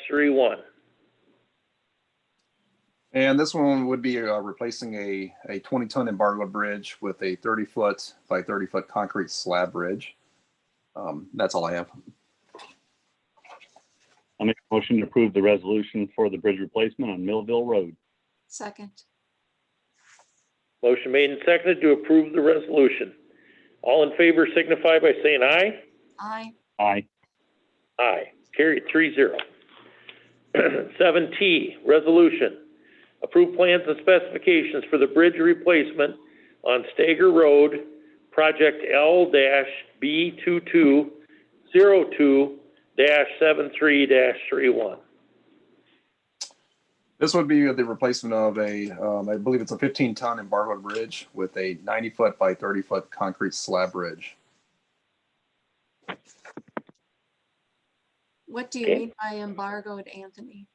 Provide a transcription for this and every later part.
31. And this one would be replacing a 20-ton embargo bridge with a 30-foot by 30-foot concrete slab bridge. That's all I have. I'll make a motion to approve the resolution for the bridge replacement on Millville Road. Second. Motion made and seconded to approve the resolution. All in favor signify by saying aye. Aye. Aye. Aye. Carried 3-0. 7T, resolution. Approve plans and specifications for the bridge replacement on Stager Road, project L-B2202-73-31. This would be the replacement of I believe it's a 15-ton embargo bridge with a 90-foot by 30-foot concrete slab bridge. What do you mean by embargoed, Anthony?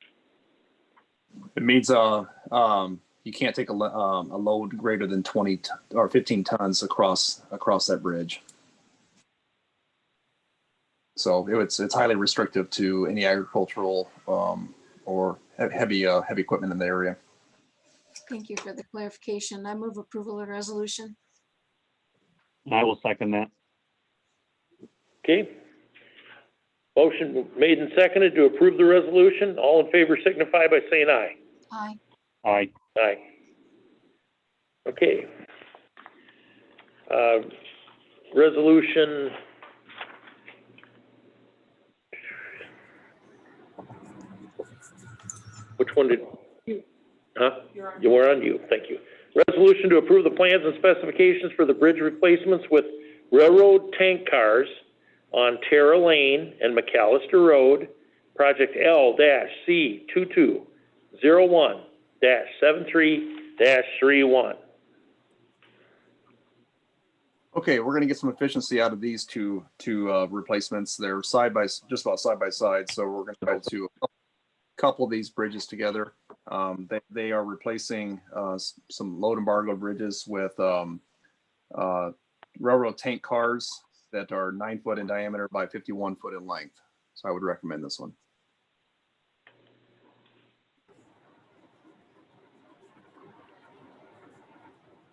It means you can't take a load greater than 20 or 15 tons across that bridge. So it's highly restrictive to any agricultural or heavy equipment in the area. Thank you for the clarification. I move approval of resolution. I will second that. Okay. Motion made and seconded to approve the resolution. All in favor signify by saying aye. Aye. Aye. Aye. Okay. Resolution. Which one did you? Huh? You were on you. Thank you. Resolution to approve the plans and specifications for the bridge replacements with railroad tank cars on Terra Lane and McAllister Road, project L-C2201-73-31. Okay, we're going to get some efficiency out of these two replacements. They're just about side by side, so we're going to go to couple of these bridges together. They are replacing some load embargo bridges with railroad tank cars that are 9 foot in diameter by 51 foot in length. So I would recommend this one.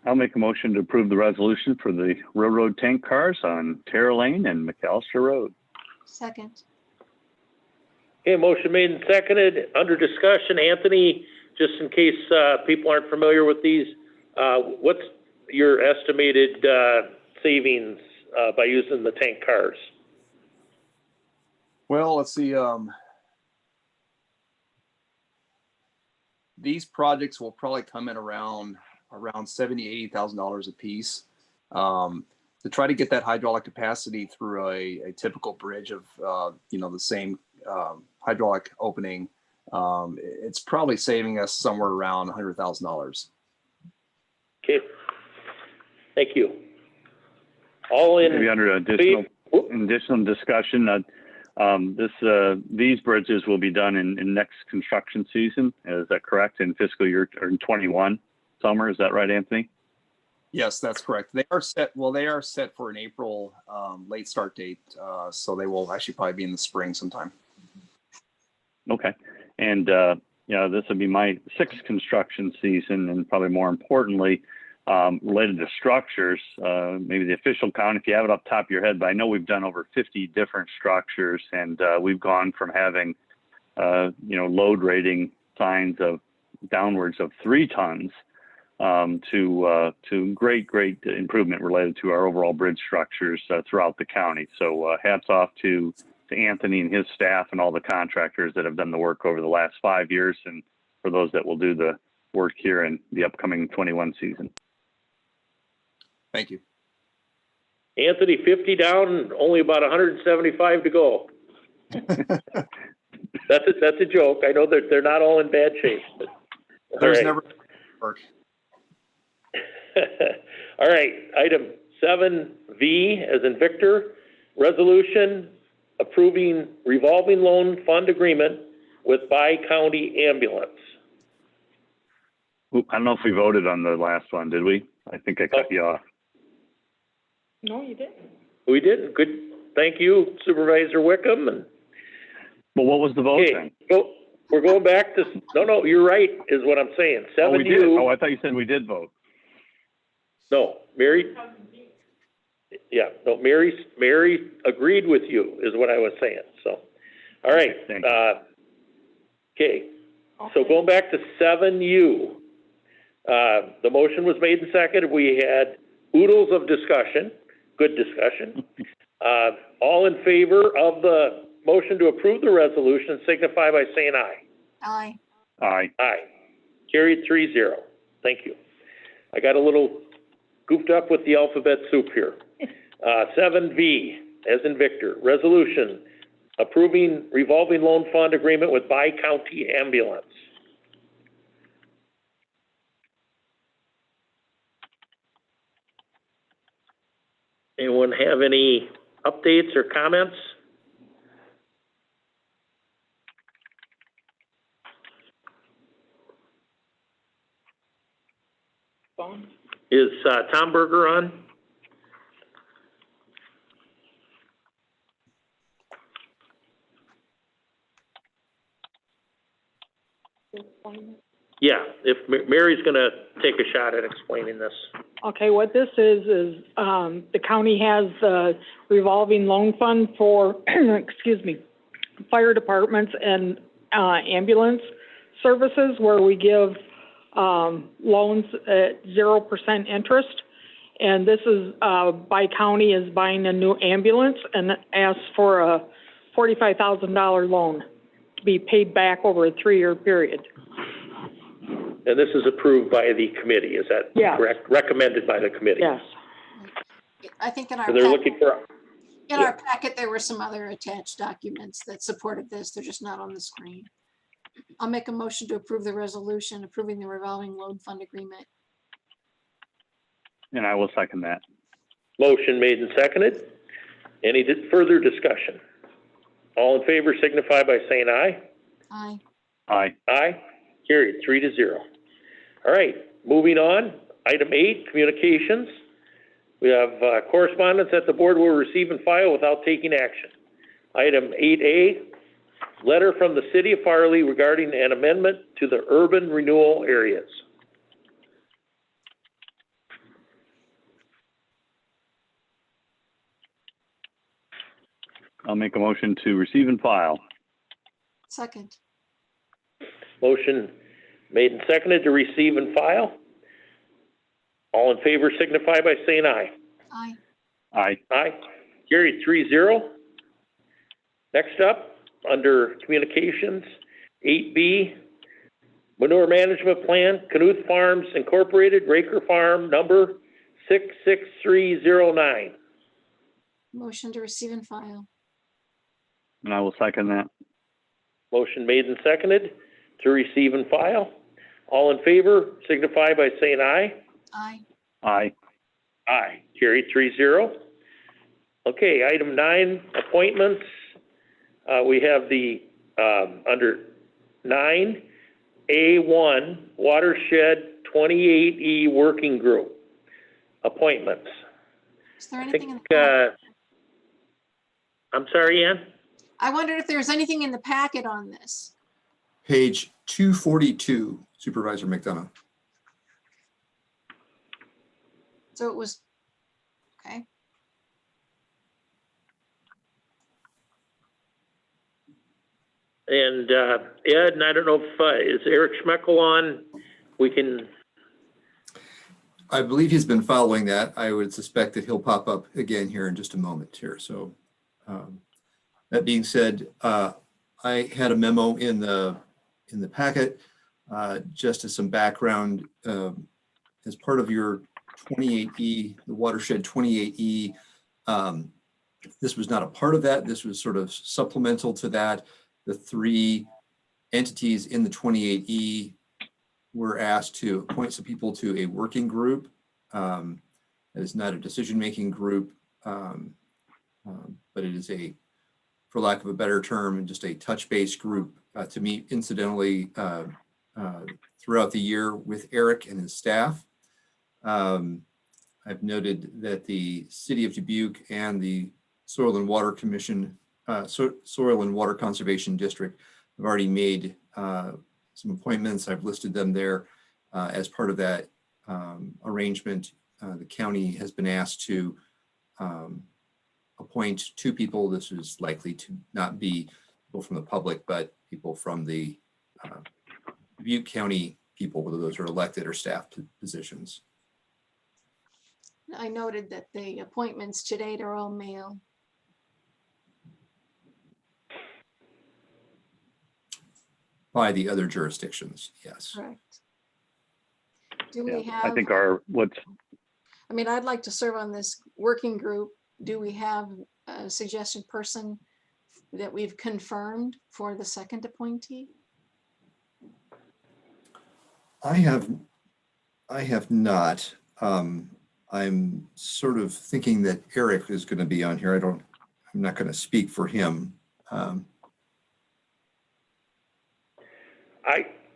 I'll make a motion to approve the resolution for the railroad tank cars on Terra Lane and McAllister Road. Second. Okay, motion made and seconded. Under discussion, Anthony, just in case people aren't familiar with these, what's your estimated savings by using the tank cars? Well, let's see. These projects will probably come in around $70,000 to $80,000 a piece. To try to get that hydraulic capacity through a typical bridge of the same hydraulic opening, it's probably saving us somewhere around $100,000. Okay, thank you. All in. Maybe under additional discussion, these bridges will be done in next construction season. Is that correct? In fiscal year or in 21 summer, is that right, Anthony? Yes, that's correct. They are set. Well, they are set for an April late start date, so they will actually probably be in the spring sometime. Okay, and this would be my sixth construction season, and probably more importantly, related to structures, maybe the official count, if you have it off the top of your head, but I know we've done over 50 different structures, and we've gone from having, load rating signs of downwards of 3 tons to great improvement related to our overall bridge structures throughout the county. So hats off to Anthony and his staff and all the contractors that have done the work over the last 5 years, and for those that will do the work here in the upcoming 21 season. Thank you. Anthony, 50 down, only about 175 to go. That's a joke. I know that they're not all in bad shape. But, There's never work. All right, item 7V as in Victor, resolution approving revolving loan fund agreement with Bi-County Ambulance. I don't know if we voted on the last one, did we? I think I cut you off. No, you didn't. We didn't. Good. Thank you, Supervisor Wickham. And But what was the vote Okay, then? so we're going back to, no, you're right, is what I'm saying. Oh, we Seven did. U. Oh, I thought you said we did vote. No, Mary, yeah, no, Mary agreed with you, is what I was saying, so. All right, Okay, thank you. okay, so going back to 7U, the motion was made and seconded. We had oodles of discussion, good discussion. All in favor of the motion to approve the resolution signify by saying aye. Aye. Aye. Aye. Carried 3-0. Thank you. I got a little goofed up with the alphabet soup here. 7V, as in Victor, resolution approving revolving loan fund agreement with Bi-County Ambulance. Anyone have any updates or comments? Is Tom Berger on? Yeah, if Mary's gonna take a shot at explaining this. Okay, what this is the county has a revolving loan fund for, excuse me, fire departments and ambulance services where we give loans at 0% interest. And this is, Bi-County is buying a new ambulance and asks for a $45,000 loan to be paid back over a 3-year period. And this is approved by the committee, is that Yeah. correct? Recommended by the committee? Yes. I think in our And they're looking for, our packet, there were some other attached documents that supported this. They're just not on the screen. I'll make a motion to approve the resolution approving the revolving loan fund agreement. And I will second that. motion made and seconded. Any further discussion? All in favor signify by saying aye. Aye. Aye. Aye. Carried 3-0. All right, moving on. Item 8, communications. We have correspondence that the board will receive and file without taking action. Item 8A, letter from the city of Farley regarding an amendment to the urban renewal areas. I'll make a motion to receive and file. Second. Motion made and seconded to receive and file. All in favor signify by saying aye. Aye. Aye. Aye. Carried 3-0. Next up, under communications, 8B, manure management plan, Knuth Farms Incorporated, Raker Farm, number 66309. Motion to receive and file. And I will second that. Motion made and seconded to receive and file. All in favor signify by saying aye. Aye. Aye. Aye. Carried 3-0. Okay, item 9, appointments. We have the, under 9A1, Watershed 28E Working Group, appointments. Is there I anything in think, the packet? I'm sorry, Ann? I wondered if there's anything in the packet on this. Page 242, Supervisor McDonough. So it was, okay. And Ed, and I don't know if, is Eric Schmeckel on? We can, I believe he's been following that. I would suspect that he'll pop up again here in just a moment here. So that being said, I had a memo in the packet just as some background as part of your 28E, the Watershed 28E. This was not a part of that. This was sort of supplemental to that. The 3 entities in the 28E were asked to appoint some people to a working group. That is not a decision-making group, but it is a, for lack of a better term, just a touch-base group to meet incidentally throughout the year with Eric and his staff. I've noted that the City of Dubuque and the Soil and Water Commission Soil and Water Conservation District. I've already made some appointments. I've listed them there. As part of that arrangement, the county has been asked to appoint 2 people. This is likely to not be people from the public, but people from the Dubuque County people, whether those are elected or staff positions. I noted that the appointments to date are all male. By the other jurisdictions, yes. Correct. Do Yeah, we have? I think I mean, I'd like to serve on this working group. Do we have a suggested person that we've confirmed for the second appointee? I have not. I'm sort of thinking that Eric is going to be on here. I'm not going to speak for him.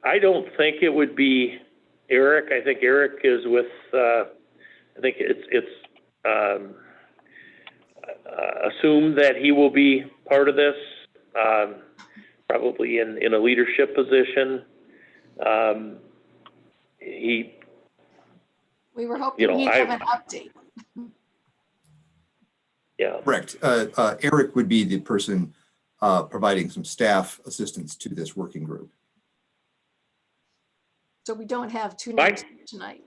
I don't think it would be Eric. I think Eric is with, I think it's assumed that he will be part of this, probably in a leadership position. We were hoping he'd have an update. Yeah. Correct. Eric would be the person providing some staff assistance to this working group. So we don't have 2 Mike? names tonight.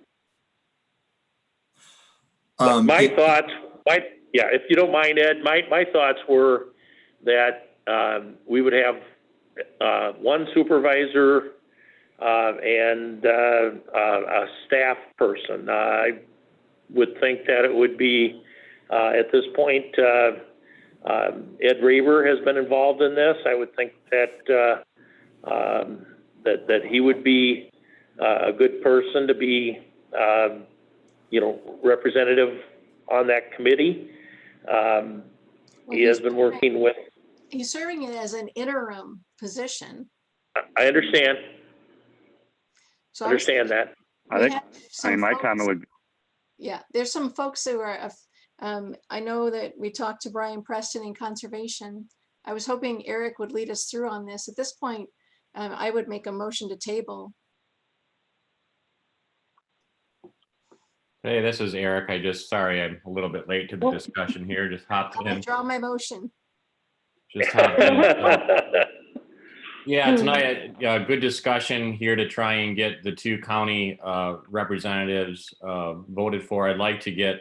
My thoughts, if you don't mind, Ed, my thoughts were that we would have 1 supervisor and a staff person. I would think that it would be, at this point, Ed Raver has been involved in this. I would think that that he would be a good person to be, representative on that committee. He has been working with. He's serving it as an interim position. I understand. So Understand that. My comment would. Yeah, there's some folks who are, I know that we talked to Brian Preston in Conservation. I was hoping Eric would lead us through on this. At this point, I would make a motion to table. Hey, this is Eric. Sorry, I'm a little bit late to the discussion here. Just hopped I'll in. withdraw my motion. Just hopped in. Yeah, tonight, good discussion here to try and get the 2 county representatives voted for. I'd like to get,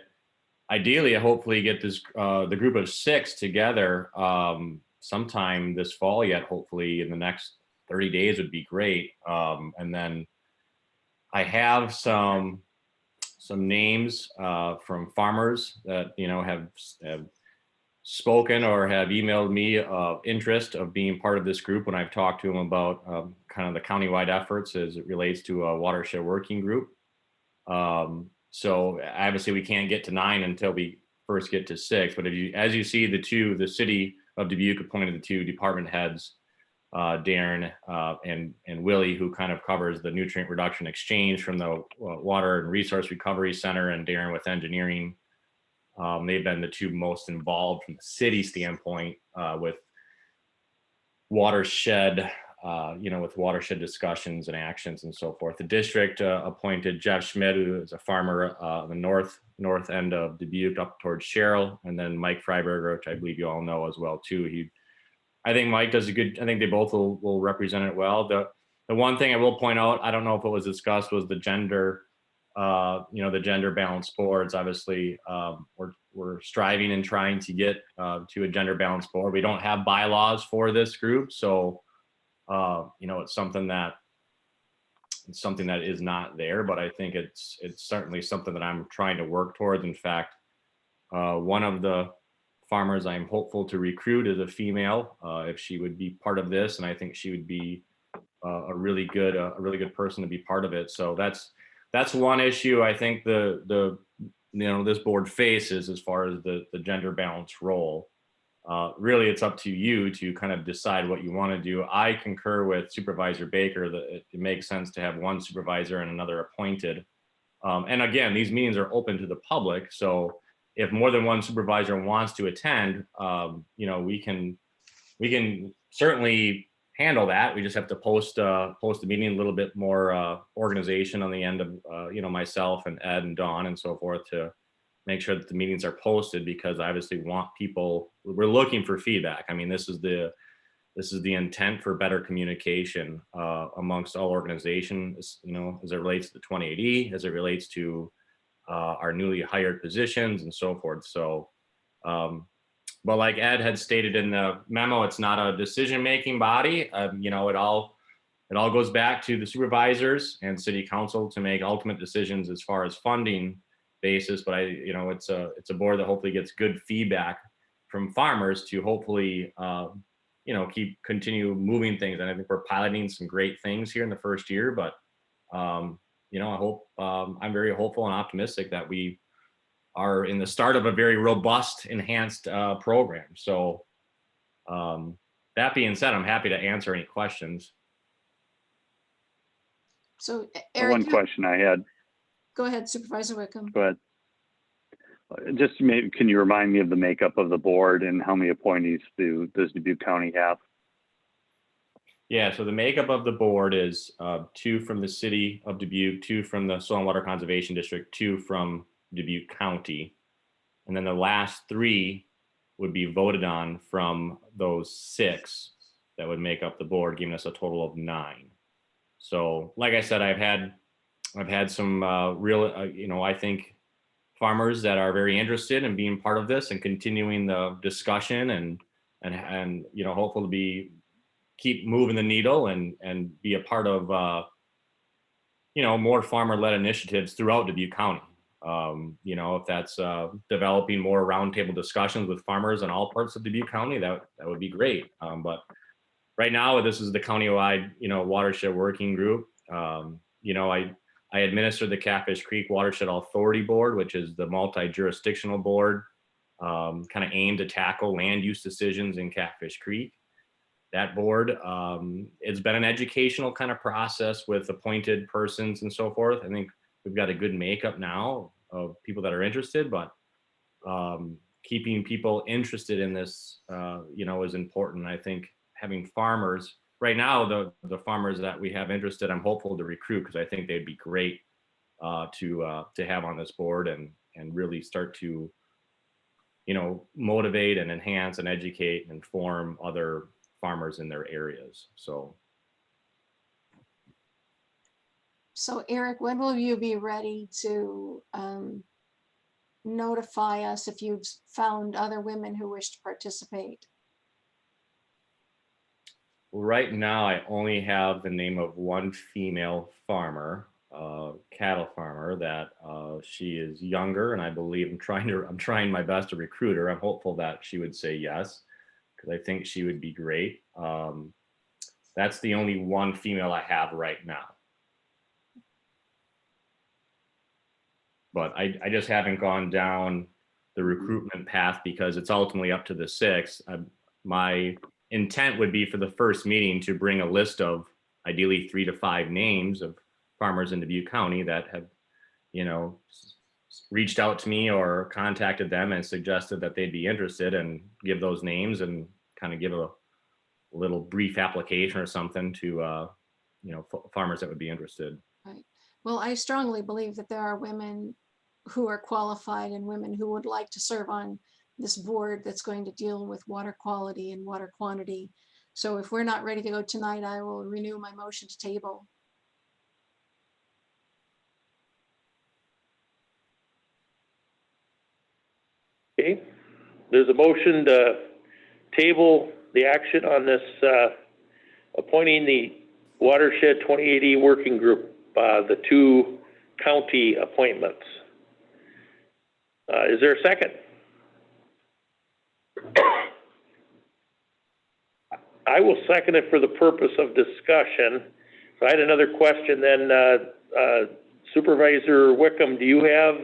ideally, hopefully get this, the group of 6 together sometime this fall yet, hopefully in the next 30 days would be great. And then I have some names from farmers that, have spoken or have emailed me of interest of being part of this group when I've talked to them about kind of the countywide efforts as it relates to a watershed working group. So obviously we can't get to 9 until we first get to 6, but as you see, the city of Dubuque appointed the 2 department heads, Darren and Willie, who kind of covers the nutrient reduction exchange from the Water and Resource Recovery Center, and Darren with engineering. They've been the 2 most involved from the city standpoint with watershed, with watershed discussions and actions and so forth. The district appointed Jeff Schmidt, who is a farmer the north end of Dubuque up towards Sherrill, and then Mike Freiberger, which I believe you all know as well too. I think Mike does I think they both will represent it well. The one thing I will point out, I don't know if it was discussed, was the gender, the gender balanced boards. Obviously, we're striving and trying to get to a gender balanced board. We don't have bylaws for this group, so it's something that is not there. But I think it's certainly something that I'm trying to work towards. In fact, one of the farmers I'm hopeful to recruit is a female, if she would be part of this, and I think she would be a really good person to be part of it. So that's one issue I think this board faces as far as the gender balance role. Really, it's up to you to kind of decide what you want to do. I concur with Supervisor Baker that it makes sense to have 1 supervisor and another appointed. And again, these meetings are open to the public, so if more than 1 supervisor wants to attend, we can we can certainly handle that. We just have to post the meeting a little bit more organization on the end of myself and Ed and Dawn and so forth to make sure that the meetings are posted, because I obviously want people. We're looking for feedback. I mean, this is the intent for better communication amongst all organizations. As it relates to the 2080, as it relates to our newly hired positions and so forth. So. But like Ed had stated in the memo, it's not a decision-making body. It all goes back to the supervisors and city council to make ultimate decisions as far as funding basis. But it's a board that hopefully gets good feedback from farmers to hopefully continue moving things. And I think we're piloting some great things here in the first year. But I hope I'm very hopeful and optimistic that we are in the start of a very robust, enhanced program. So that being said, I'm happy to answer any questions. So Eric, One question I had. Go ahead, Supervisor Wickham. Go ahead. Just maybe, can you remind me of the makeup of the board and how many appointees does Dubuque County have? Yeah, so the makeup of the board is 2 from the city of Dubuque, 2 from the Soil and Water Conservation District, 2 from Dubuque County, and then the last 3 would be voted on from those 6 that would make up the board, giving us a total of 9. So, like I said, I've had some real, I think farmers that are very interested in being part of this and continuing the discussion and hopefully keep moving the needle and be a part of more farmer-led initiatives throughout Dubuque County. If that's developing more roundtable discussions with farmers in all parts of Dubuque County, that would be great. But right now, this is the countywide, watershed working group. I administer the Catfish Creek Watershed Authority Board, which is the multi-jurisdictional board, kind of aimed to tackle land use decisions in Catfish Creek. That board, it's been an educational kind of process with appointed persons and so forth. I think we've got a good makeup now of people that are interested, but keeping people interested in this, is important. I think having farmers right now, the farmers that we have interested, I'm hopeful to recruit because I think they'd be great to have on this board and really start to, motivate and enhance and educate and inform other farmers in their areas. So Eric, when will you be ready to notify us if you've found other women who wish to participate? Right now, I only have the name of one female farmer, cattle farmer, that she is younger, and I believe I'm trying my best to recruit her. I'm hopeful that she would say yes, because I think she would be great. That's the only one female I have right now. But I just haven't gone down the recruitment path because it's ultimately up to the 6. My intent would be for the first meeting to bring a list of ideally 3 to 5 names of farmers in Dubuque County that have, reached out to me or contacted them and suggested that they'd be interested, and give those names and kind of give a little brief application or something to, farmers that would be interested. Right. Well, I strongly believe that there are women who are qualified and women who would like to serve on this board that's going to deal with water quality and water quantity. So if we're not ready to go tonight, I will renew my motion to table. Okay, there's a motion to table the action on this appointing the Watershed 2080 Working Group, the 2 county appointments. Is there a second? I will second it for the purpose of discussion. So I had another question then. Supervisor Wickham, do you have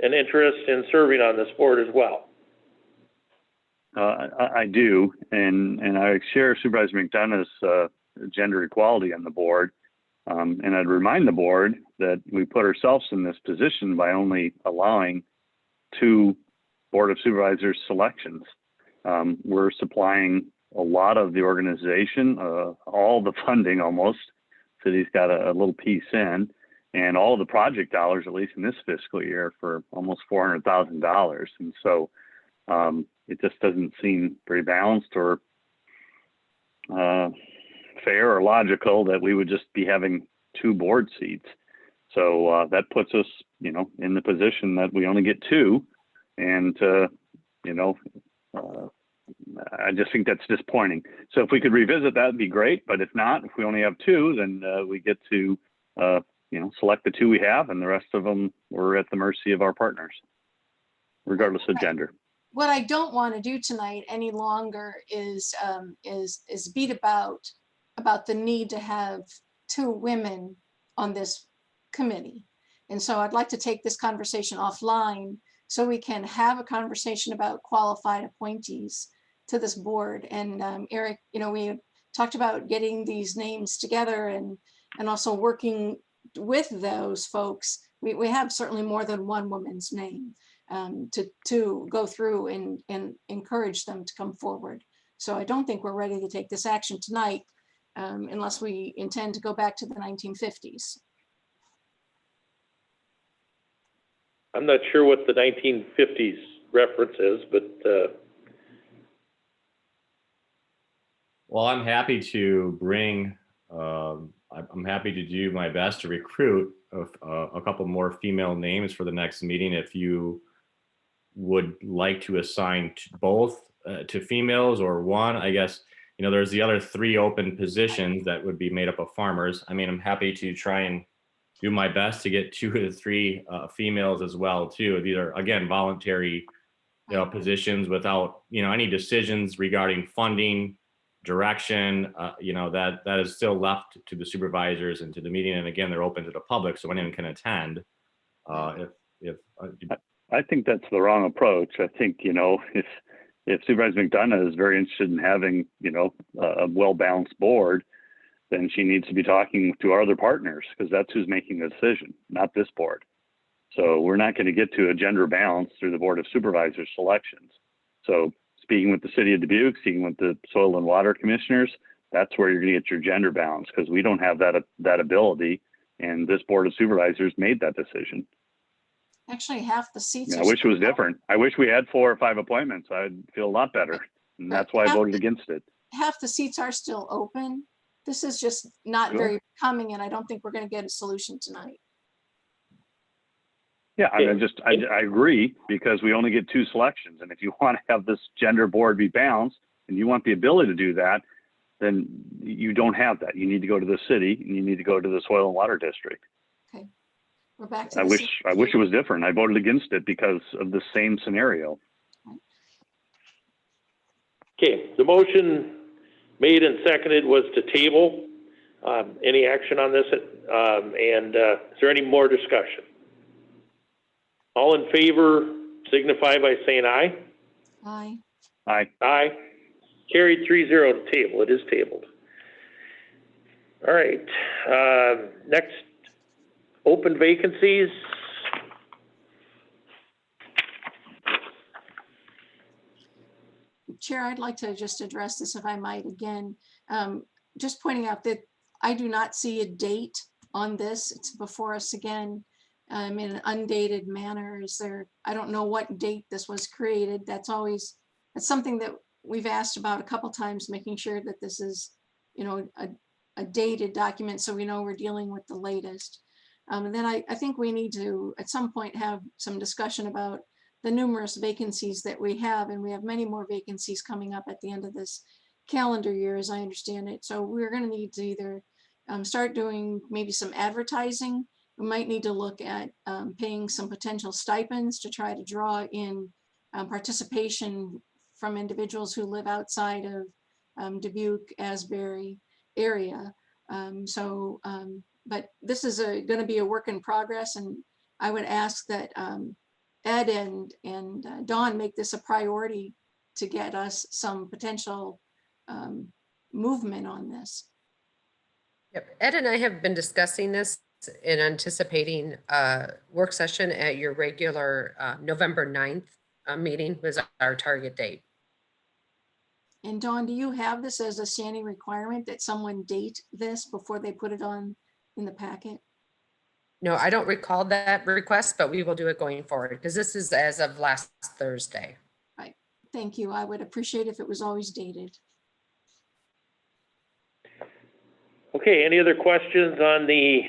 an interest in serving on this board as well? I do, and I share Supervisor McDonough's gender equality on the board. And I'd remind the board that we put ourselves in this position by only allowing 2 Board of Supervisors selections. We're supplying a lot of the organization, all the funding almost. City's got a little piece in, and all the project dollars, at least in this fiscal year, for almost $400,000. And so it just doesn't seem very balanced or fair or logical that we would just be having 2 board seats. So that puts us, you know, in the position that we only get 2. And, you know, I just think that's disappointing. So if we could revisit that, would be great. But if not, if we only have 2, then we get to, you know, select the 2 we have, and the rest of them we're at the mercy of our partners, regardless of gender. What I don't want to do tonight any longer is beat about the need to have 2 women on this committee. And so I'd like to take this conversation offline so we can have a conversation about qualified appointees to this board. And Eric, you know, we talked about getting these names together and also working with those folks. We have certainly more than one woman's name to go through and encourage them to come forward. So I don't think we're ready to take this action tonight unless we intend to go back to the 1950s. I'm not sure what the 1950s reference is, but Well, I'm happy to bring, I'm happy to do my best to recruit a couple more female names for the next meeting. If you would like to assign both to females or one, I guess, you know, there's the other 3 open positions that would be made up of farmers. I mean, I'm happy to try and do my best to get 2 to 3 females as well too. These are, again, voluntary, you know, positions without, you know, any decisions regarding funding, direction, you know, that is still left to the supervisors and to the meeting. And again, they're open to the public, so anyone can attend. I think that's the wrong approach. I think, you know, if Supervisor McDonough is very interested in having, you know, a well-balanced board, then she needs to be talking to our other partners, because that's who's making the decision, not this board. So we're not going to get to a gender balance through the Board of Supervisors selections. So speaking with the City of Dubuque, speaking with the Soil and Water Commissioners, that's where you're going to get your gender balance, because we don't have that ability, and this Board of Supervisors made that decision. Actually, half the seats. I wish it was different. I wish we had 4 or 5 appointments. I'd feel a lot better, and that's why I voted against it. Half the seats are still open. This is just not very becoming, and I don't think we're going to get a solution tonight. Yeah, I agree, because we only get 2 selections. And if you want to have this gender board be balanced and you want the ability to do that, then you don't have that. You need to go to the city, and you need to go to the Soil and Water District. Okay. We're back to I wish it was different. I voted against it because of the same scenario. okay, the motion made and seconded was to table. Any action on this? And is there any more discussion? All in favor signify by saying aye. Aye. Aye. Aye. Carried 3-0 to table. It is tabled. All right. Next, open vacancies. Chair, I'd like to just address this, if I might, again. Just pointing out that I do not see a date on this. It's before us again in an undated manner. I don't know what date this was created. That's something that we've asked about a couple times, making sure that this is, you know, a dated document, so we know we're dealing with the latest. And then I think we need to, at some point, have some discussion about the numerous vacancies that we have, and we have many more vacancies coming up at the end of this calendar year, as I understand it. So we're going to need to either start doing maybe some advertising. We might need to look at paying some potential stipends to try to draw in participation from individuals who live outside of Dubuque, Asbury area. But this is going to be a work in progress, and I would ask that Ed and Dawn make this a priority to get us some potential movement on this. Yep. Ed and I have been discussing this and anticipating a work session at your regular November 9th meeting was our target date. And Dawn, do you have this as a standing requirement that someone date this before they put it on in the packet? No, I don't recall that request, but we will do it going forward because this is as of last Thursday. Right. Thank you. I would appreciate if it was always dated. Okay, any other questions on the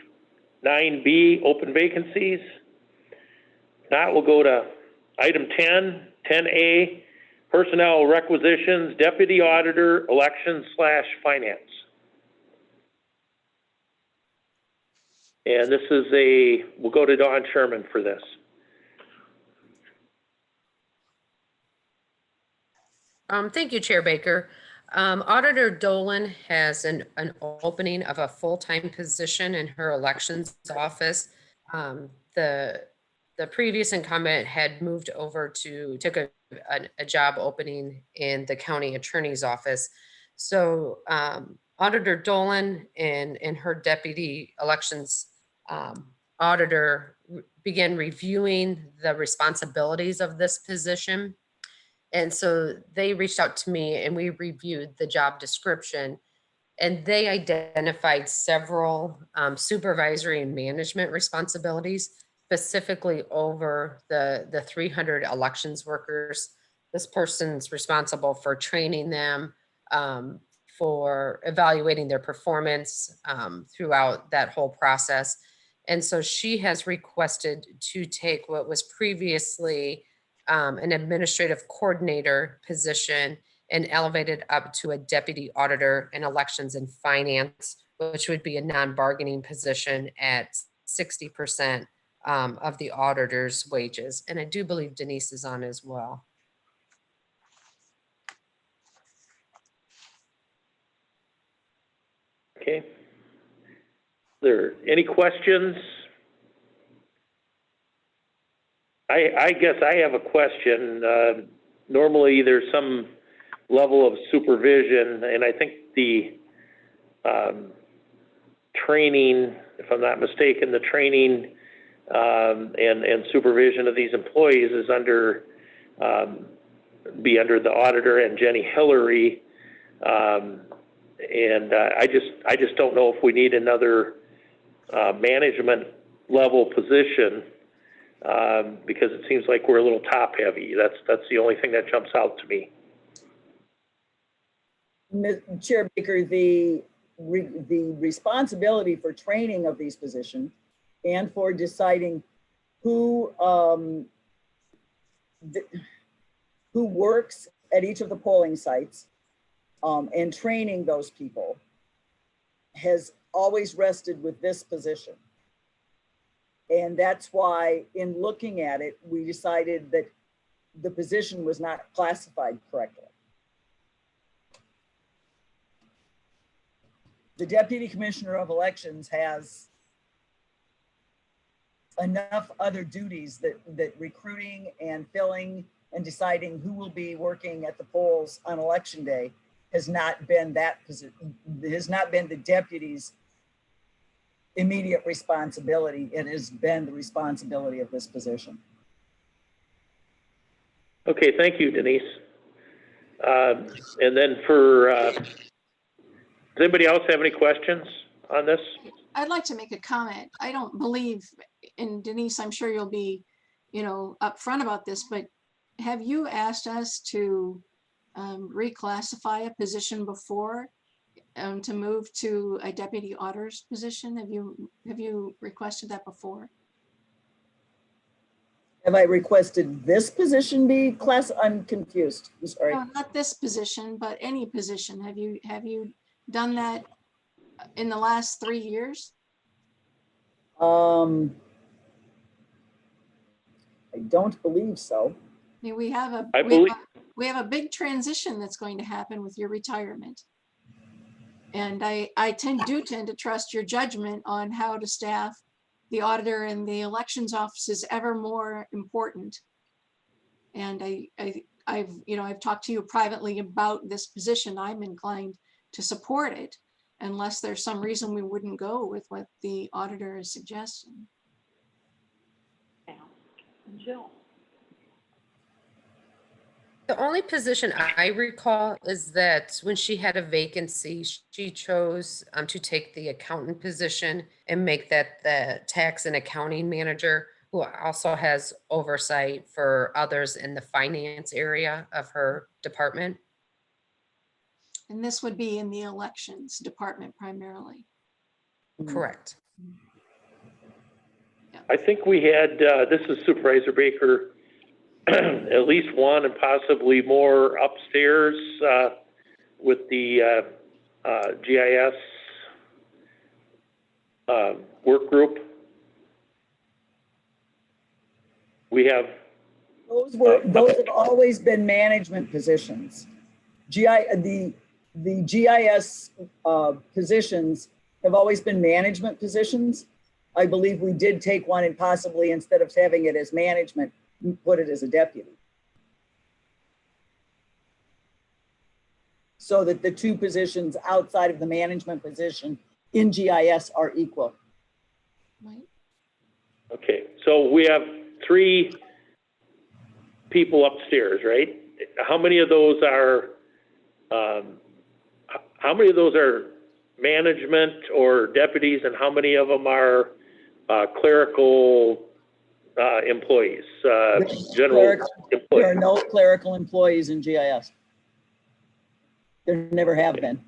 9B open vacancies? If not, we'll go to item 10A, personnel requisitions, deputy auditor, elections/finance. And this is we'll go to Dawn Sherman for this. Thank you, Chair Baker. Auditor Dolan has an opening of a full-time position in her elections office. The previous incumbent had moved over took a job opening in the county attorney's office. So Auditor Dolan and her deputy elections auditor began reviewing the responsibilities of this position. And so they reached out to me and we reviewed the job description, and they identified several supervisory and management responsibilities, specifically over the 300 elections workers. This person's responsible for training them, for evaluating their performance throughout that whole process. And so she has requested to take what was previously an administrative coordinator position and elevated up to a deputy auditor in elections and finance, which would be a non-bargaining position at 60% of the auditor's wages. And I do believe Denise is on as well. Okay. There any questions? I guess I have a question. Normally there's some level of supervision, and I think the training, if I'm not mistaken, the training and supervision of these employees is be under the auditor and Jenny Hillary. And I just don't know if we need another management level position, because it seems like we're a little top heavy. That's the only thing that jumps out to me. Chair Baker, the responsibility for training of these positions and for deciding who works at each of the polling sites and training those people has always rested with this position. And that's why in looking at it, we decided that the position was not classified correctly. The Deputy Commissioner of Elections has enough other duties that recruiting and filling and deciding who will be working at the polls on election day has not been that position, has not been the deputy's immediate responsibility. It has been the responsibility of this position. Okay, thank you, Denise. And then does anybody else have any questions on this? I'd like to make a comment. I don't believe, and Denise, I'm sure you'll be, upfront about this, but have you asked us to reclassify a position before to move to a deputy auditor's position? Have you requested that before? Have I requested this position be class? I'm confused. I'm sorry. No, not this position, but any position. Have you done that in the last 3 years? I don't believe so. I mean, we have a big transition that's going to happen with your retirement. And I do tend to trust your judgment on how to staff the auditor and the elections office is ever more important. And I've talked to you privately about this position. I'm inclined to support it unless there's some reason we wouldn't go with what the auditor is suggesting. Jill. The only position I recall is that when she had a vacancy, she chose to take the accountant position and make that the tax and accounting manager, who also has oversight for others in the finance area of her department. And this would be in the elections department primarily. Correct. I think we had, this is Supervisor Baker, at least one and possibly more upstairs with the GIS work group. We have. Those have always been management positions. The GIS positions have always been management positions. I believe we did take one and possibly, instead of having it as management, put it as a deputy. So that the two positions outside of the management position in GIS are equal. Right. Okay, so we have 3 people upstairs, right? How many of those are management or deputies, and how many of them are clerical employees, general employees? There are no clerical employees in GIS. There never have been.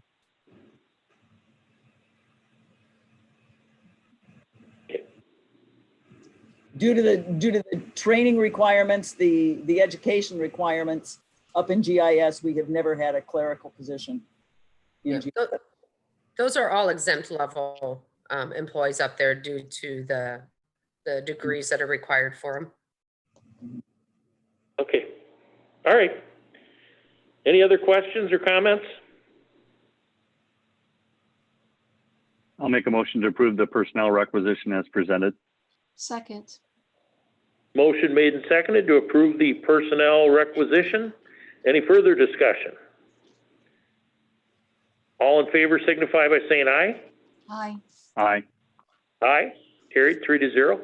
Due to the training requirements, the education requirements up in GIS, we have never had a clerical position. in GIS. Those are all exempt level employees up there due to the degrees that are required for them. Okay, all right. Any other questions or comments? I'll make a motion to approve the personnel requisition as presented. Second. Motion made and seconded to approve the personnel requisition. Any further discussion? All in favor signify by saying aye. Aye. Aye. Aye, carried 3-0.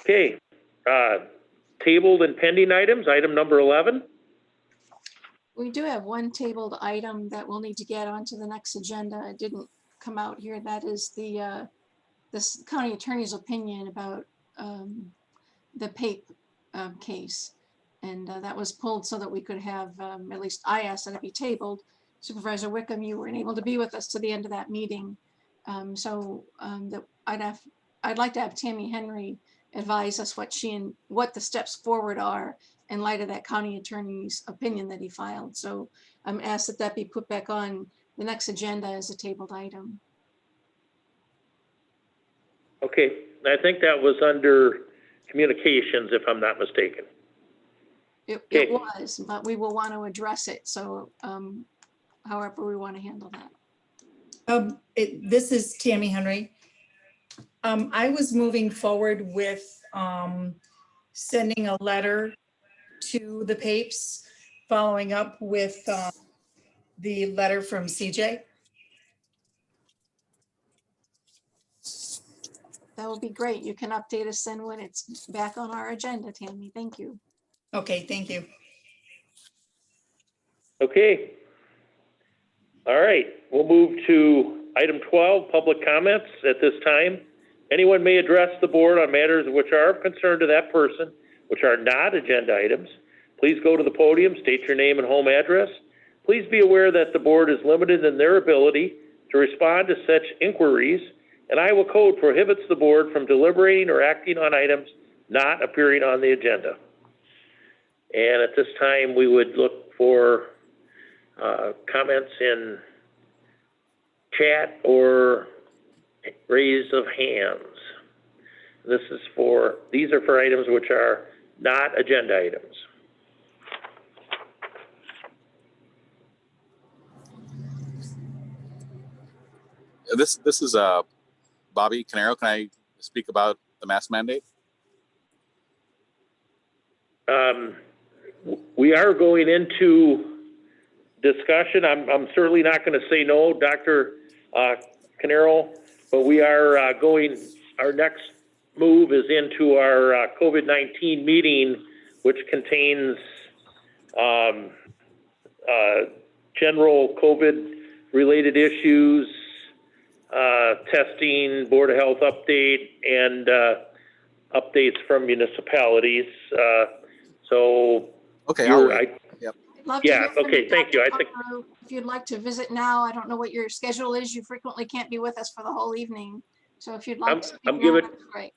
Okay, tabled and pending items, item number 11. We do have one tabled item that we'll need to get onto the next agenda. It didn't come out here. That is the this county attorney's opinion about the PAPE case. And that was pulled so that we could have, at least I asked that it be tabled. Supervisor Wickham, you weren't able to be with us to the end of that meeting. I'd like to have Tammy Henry advise us what the steps forward are in light of that county attorney's opinion that he filed. So I'm asked that be put back on the next agenda as a tabled item. Okay, I think that was under communications, if I'm not mistaken. It was, but we will want to address it. So however we want to handle that. This is Tammy Henry. I was moving forward with sending a letter to the PAPES, following up with the letter from CJ. That would be great. You can update us then when it's back on our agenda, Tammy. Thank you. Okay, thank you. Okay. All right, we'll move to item 12, public comments at this time. Anyone may address the board on matters which are of concern to that person, which are not agenda items. Please go to the podium, state your name and home address. Please be aware that the board is limited in their ability to respond to such inquiries, and Iowa Code prohibits the board from deliberating or acting on items not appearing on the agenda. And at this time, we would look for comments in chat or raise of hands. These are for items which are not agenda items. This is Bobby Canaro. Can I speak about the mask mandate? We are going into discussion. I'm certainly not going to say no, Dr. Canaro, but we are our next move is into our COVID-19 meeting, which contains general COVID-related issues, testing, Board of Health update, and updates from municipalities. So Okay, I'll you're, wait. I'd love to Yeah, hear from okay, you, thank you. Dr. I think- Conroe. If you'd like to visit now, I don't know what your schedule is. You frequently can't be with us for the whole evening. So if you'd like to speak I'm now, giving- that's great.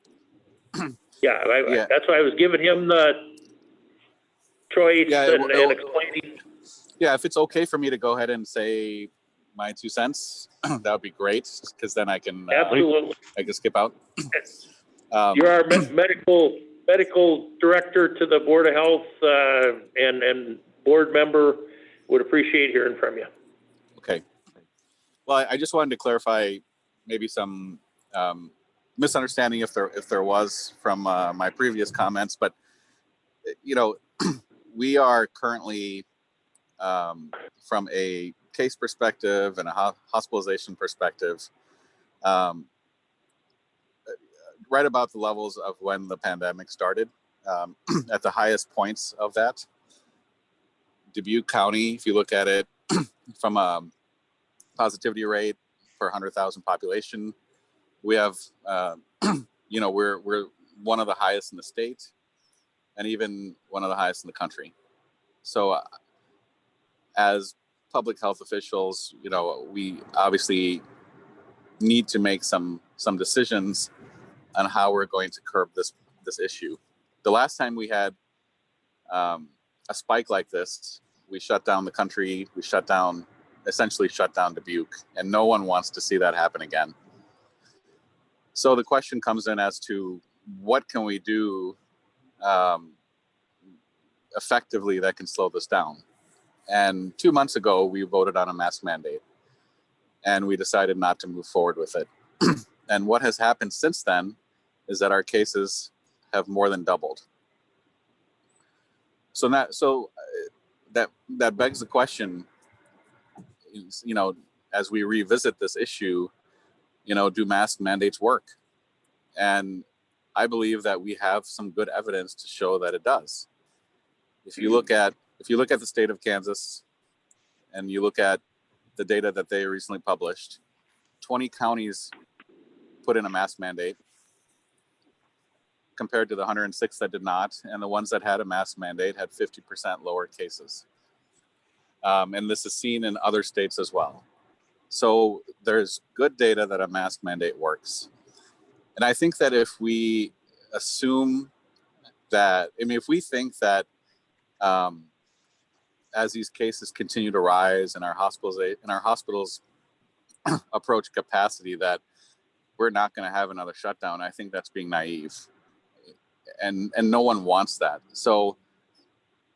yeah, Yeah. that's why I was giving him the choice Yeah, and explaining. Yeah, if it's okay for me to go ahead and say my 2 cents, that would be great, because then I can Absolutely. I can skip out. You're our medical director to the Board of Health, and board member. Would appreciate hearing from you. Okay. Well, I just wanted to clarify maybe some misunderstanding if there was from my previous comments, but you know, we are currently from a case perspective and a hospitalization perspective, right about the levels of when the pandemic started, at the highest points of that. Dubuque County, if you look at it from a positivity rate per 100,000 population, we have, you know, we're one of the highest in the state, and even one of the highest in the country. So, as public health officials, you know, we obviously need to make some decisions on how we're going to curb this issue. The last time we had a spike like this, we shut down the country. We essentially shut down Dubuque, and no one wants to see that happen again. So the question comes in as to what can we do effectively that can slow this down. And 2 months ago, we voted on a mask mandate, and we decided not to move forward with it. And what has happened since then is that our cases have more than doubled. So that begs the question, you know, as we revisit this issue, you know, do mask mandates work? And I believe that we have some good evidence to show that it does. If you look at the state of Kansas, and you look at the data that they recently published, 20 counties put in a mask mandate compared to the 106 that did not, and the ones that had a mask mandate had 50% lower cases. And this is seen in other states as well. So there's good data that a mask mandate works. And I think that if we assume that, I mean, if we think that as these cases continue to rise and our hospitals approach capacity, that we're not going to have another shutdown, I think that's being naive. And no one wants that. So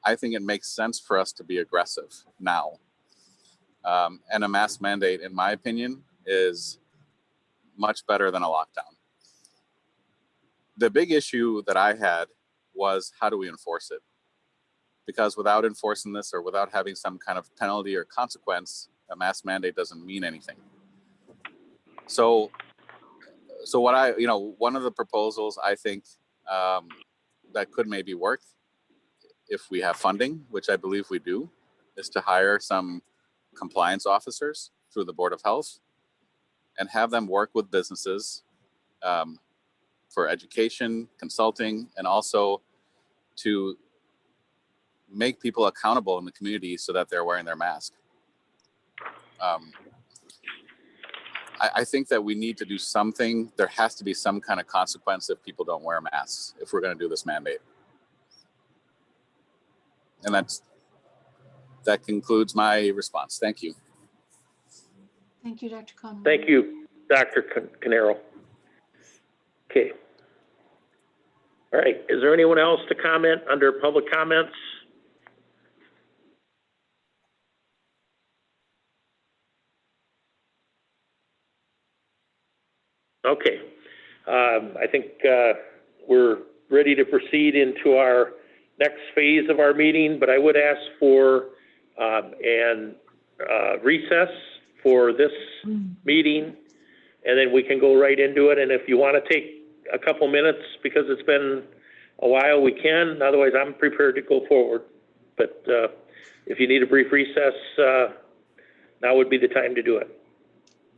I think it makes sense for us to be aggressive now. And a mask mandate, in my opinion, is much better than a lockdown. The big issue that I had was, how do we enforce it? Because without enforcing this, or without having some kind of penalty or consequence, a mask mandate doesn't mean anything. So what one of the proposals I think that could maybe work, if we have funding, which I believe we do, is to hire some compliance officers through the Board of Health and have them work with businesses for education, consulting, and also to make people accountable in the community so that they're wearing their mask. I think that we need to do something. There has to be some kind of consequence if people don't wear masks, if we're going to do this mandate. And that concludes my response. Thank you. Thank you, Dr. Conroe. Thank you, Dr. Canaro. Okay. All right, is there anyone else to comment under public comments? Okay, I think we're ready to proceed into our next phase of our meeting, but I would ask for an recess for this meeting, and then we can go right into it. And if you want to take a couple minutes because it's been a while, we can. Otherwise, I'm prepared to go forward. but, if you need a brief recess, now would be the time to do it.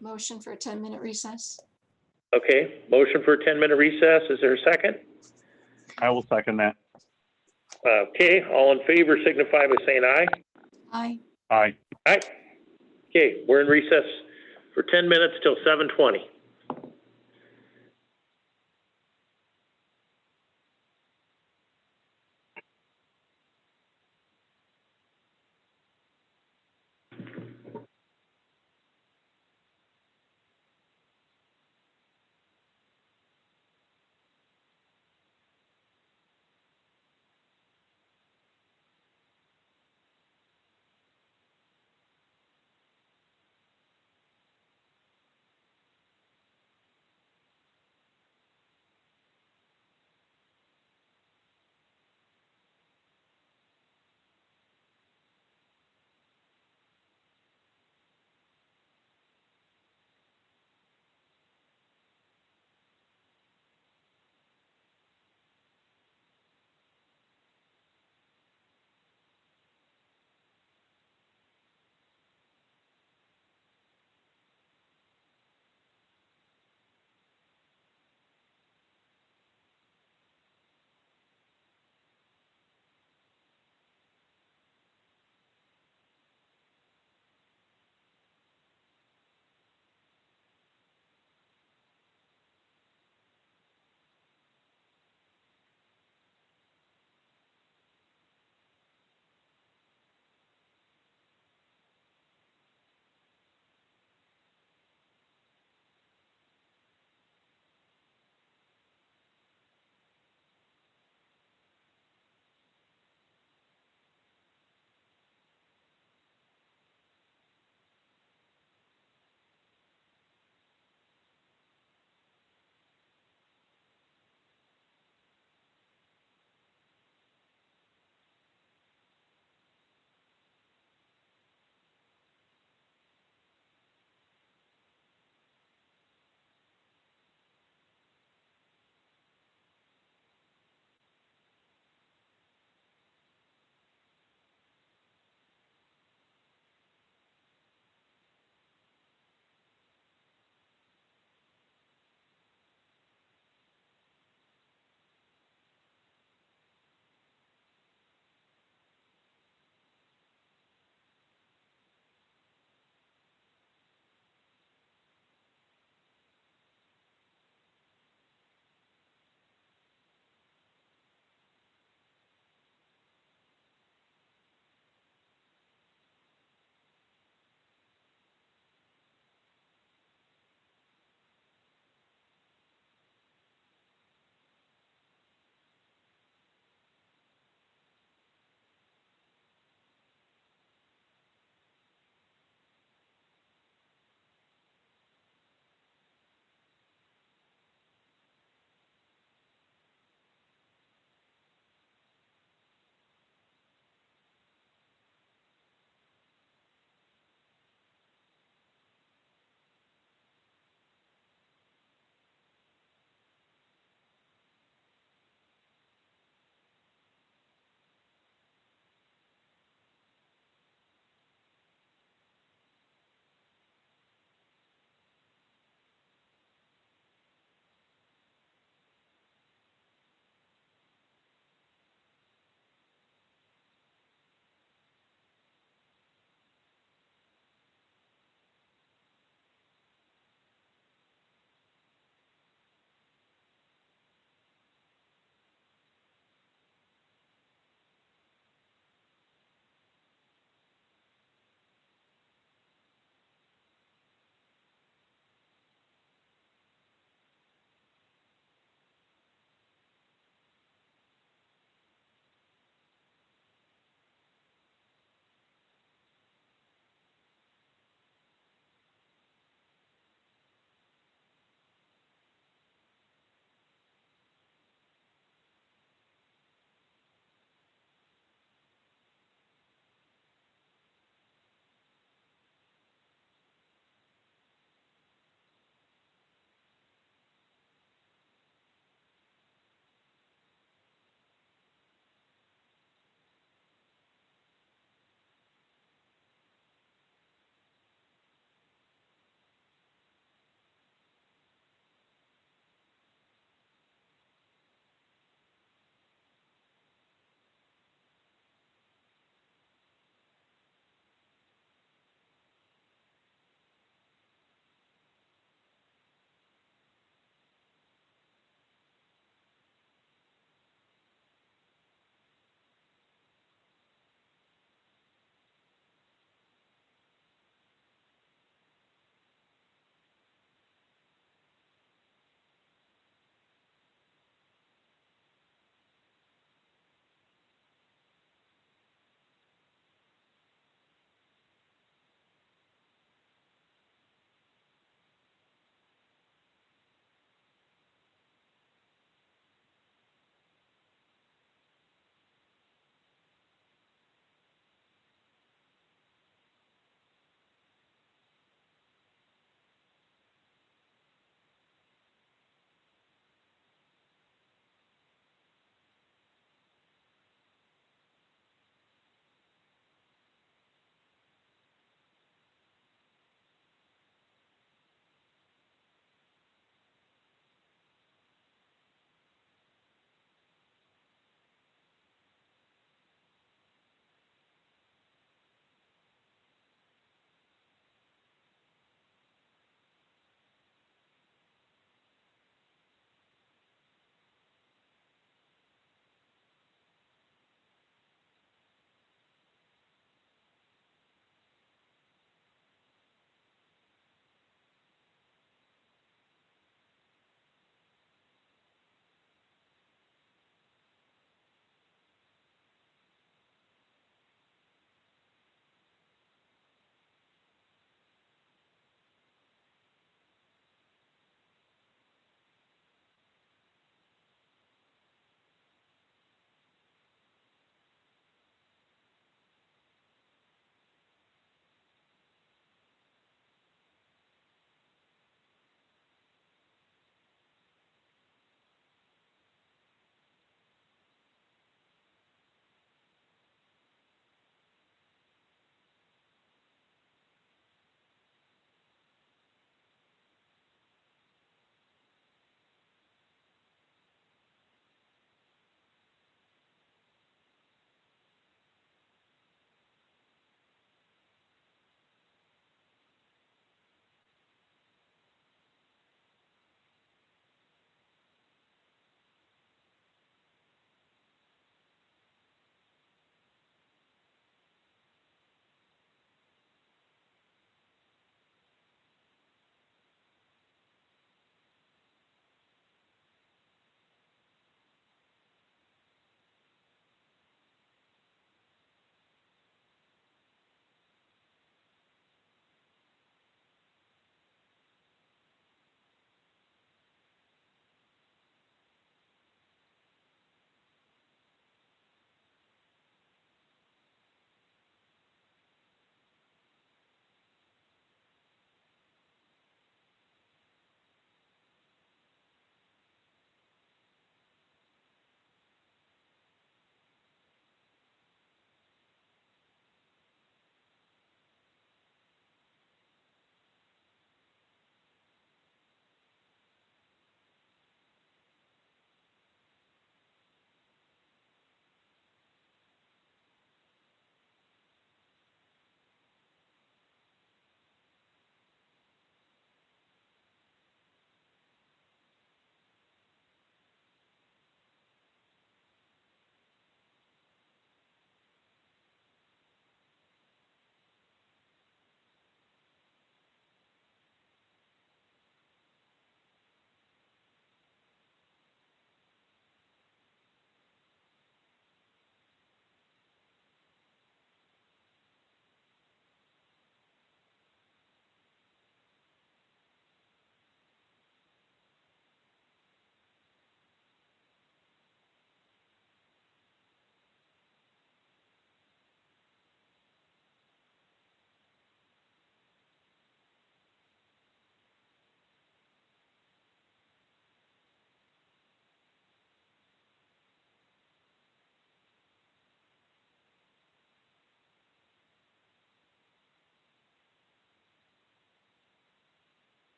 Motion for a 10-minute recess. Okay, motion for a 10-minute recess. Is there a second? I will second that. Okay, all in favor signify by saying aye. Aye. Aye. Aye. Okay, we're in recess for 10 minutes till 7:20.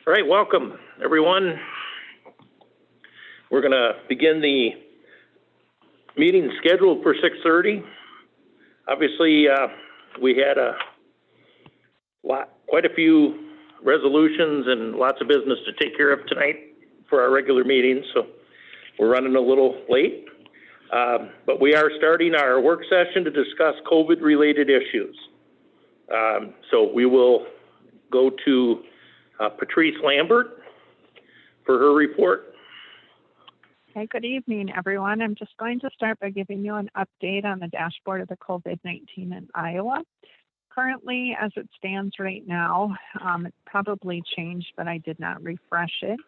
All right, welcome, everyone. We're going to begin the meeting scheduled for 6:30. Obviously, we had quite a few resolutions and lots of business to take care of tonight for our regular meetings, so we're running a little late. But we are starting our work session to discuss COVID-related issues. So we will go to Patrice Lambert for her report. Okay, good evening, everyone. I'm just going to start by giving you an update on the dashboard of the COVID-19 in Iowa. Currently, as it stands right now, it's probably changed, but I did not refresh it.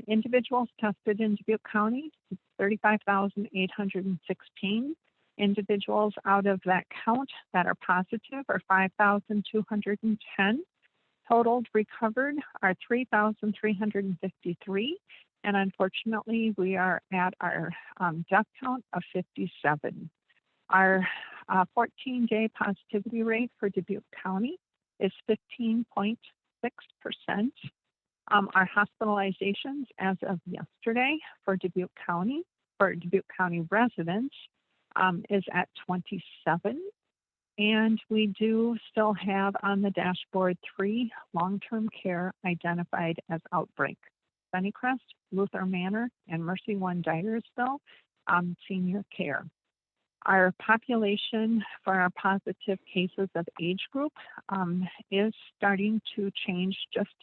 Individuals tested in Dubuque County, 35,816. Individuals out of that count that are positive are 5,210. Totaled recovered are 3,353. And unfortunately, we are at our death count of 57. Our 14-day positivity rate for Dubuque County is 15.6%. Our hospitalizations as of yesterday for Dubuque County residents is at 27. And we do still have on the dashboard 3 long-term care identified as outbreak. Sunnycrest, Luther Manor, and Mercy One Dyersville senior care. Our population for our positive cases of age group is starting to change just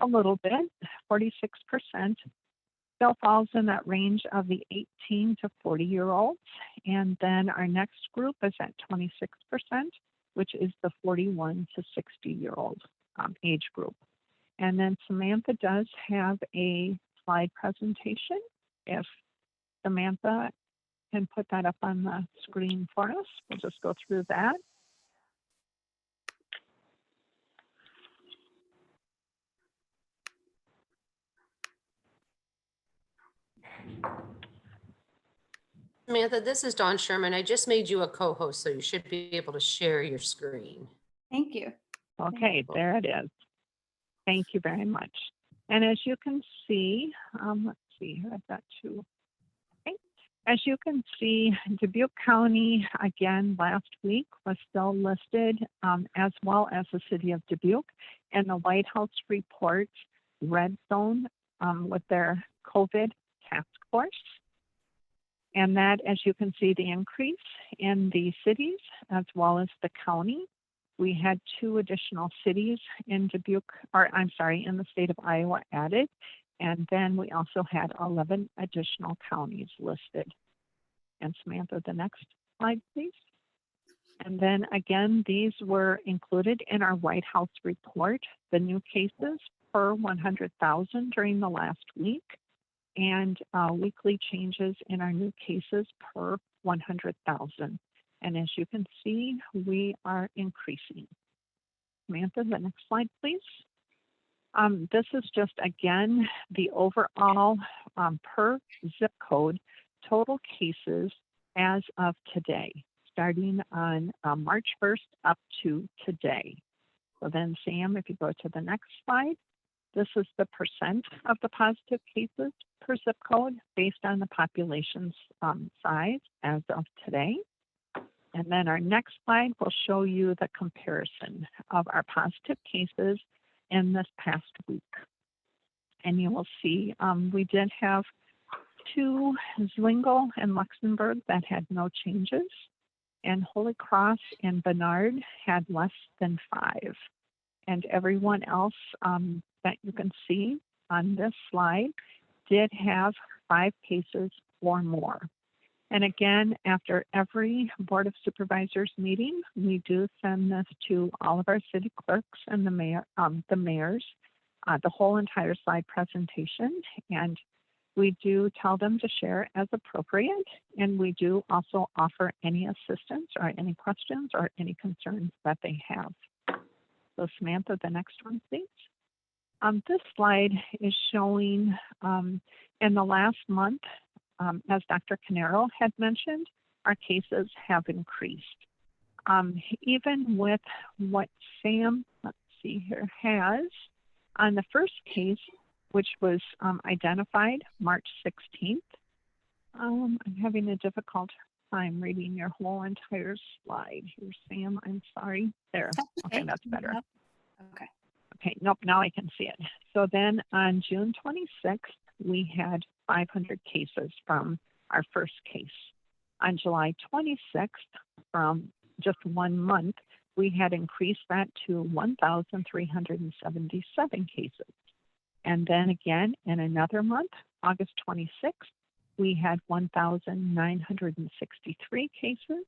a little bit. 46% still falls in that range of the 18 to 40-year-olds. And then our next group is at 26%, which is the 41 to 60-year-old age group. And then Samantha does have a slide presentation. If Samantha can put that up on the screen for us, we'll just go through that. Samantha, this is Dawn Sherman. I just made you a co-host, so you should be able to share your screen. Thank you. Okay, there it is. Thank you very much. And as you can see, let's see here, I've got 2. Okay. As you can see, Dubuque County, again, last week was still listed as well as the city of Dubuque and the White House report red zone with their COVID task force. And that, as you can see, the increase in the cities as well as the county. We had 2 additional cities in Dubuque, in the state of Iowa added. And then we also had 11 additional counties listed. And Samantha, the next slide, please. And then again, these were included in our White House report, the new cases per 100,000 during the last week, and weekly changes in our new cases per 100,000. And as you can see, we are increasing. Samantha, the next slide, please. This is just, again, the overall per zip code total cases as of today, starting on March 1st up to today. So then, Sam, if you go to the next slide, this is the percent of the positive cases per zip code based on the population's size as of today. And then our next slide will show you the comparison of our positive cases in this past week. And you will see we did have 2, Zwingle and Luxembourg, that had no changes. And Holy Cross and Bernard had less than 5. And everyone else that you can see on this slide did have 5 cases or more. And again, after every Board of Supervisors meeting, we do send this to all of our city clerks and the mayors, the whole entire slide presentation. And we do tell them to share as appropriate. And we do also offer any assistance or any questions or any concerns that they have. So Samantha, the next one, please. This slide is showing in the last month, as Dr. Canero had mentioned, our cases have increased. Even with what Sam, let's see here, has, On the first case, which was identified March 16th, I'm having a difficult time reading your whole entire slide here, Sam. I'm sorry. There. Okay, that's better. Okay. Okay, nope, now I can see it. So then on June 26th, we had 500 cases from our first case. On July 26th, from just 1 month, we had increased that to 1,377 cases. And then again, in another month, August 26th, we had 1,963 cases.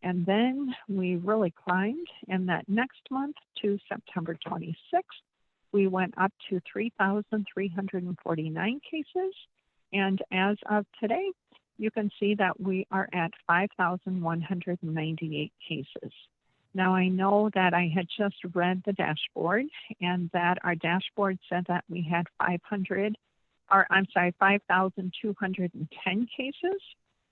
And then we really climbed in that next month to September 26th. We went up to 3,349 cases. And as of today, you can see that we are at 5,198 cases. Now, I know that I had just read the dashboard and that our dashboard said that we had 5,210 cases.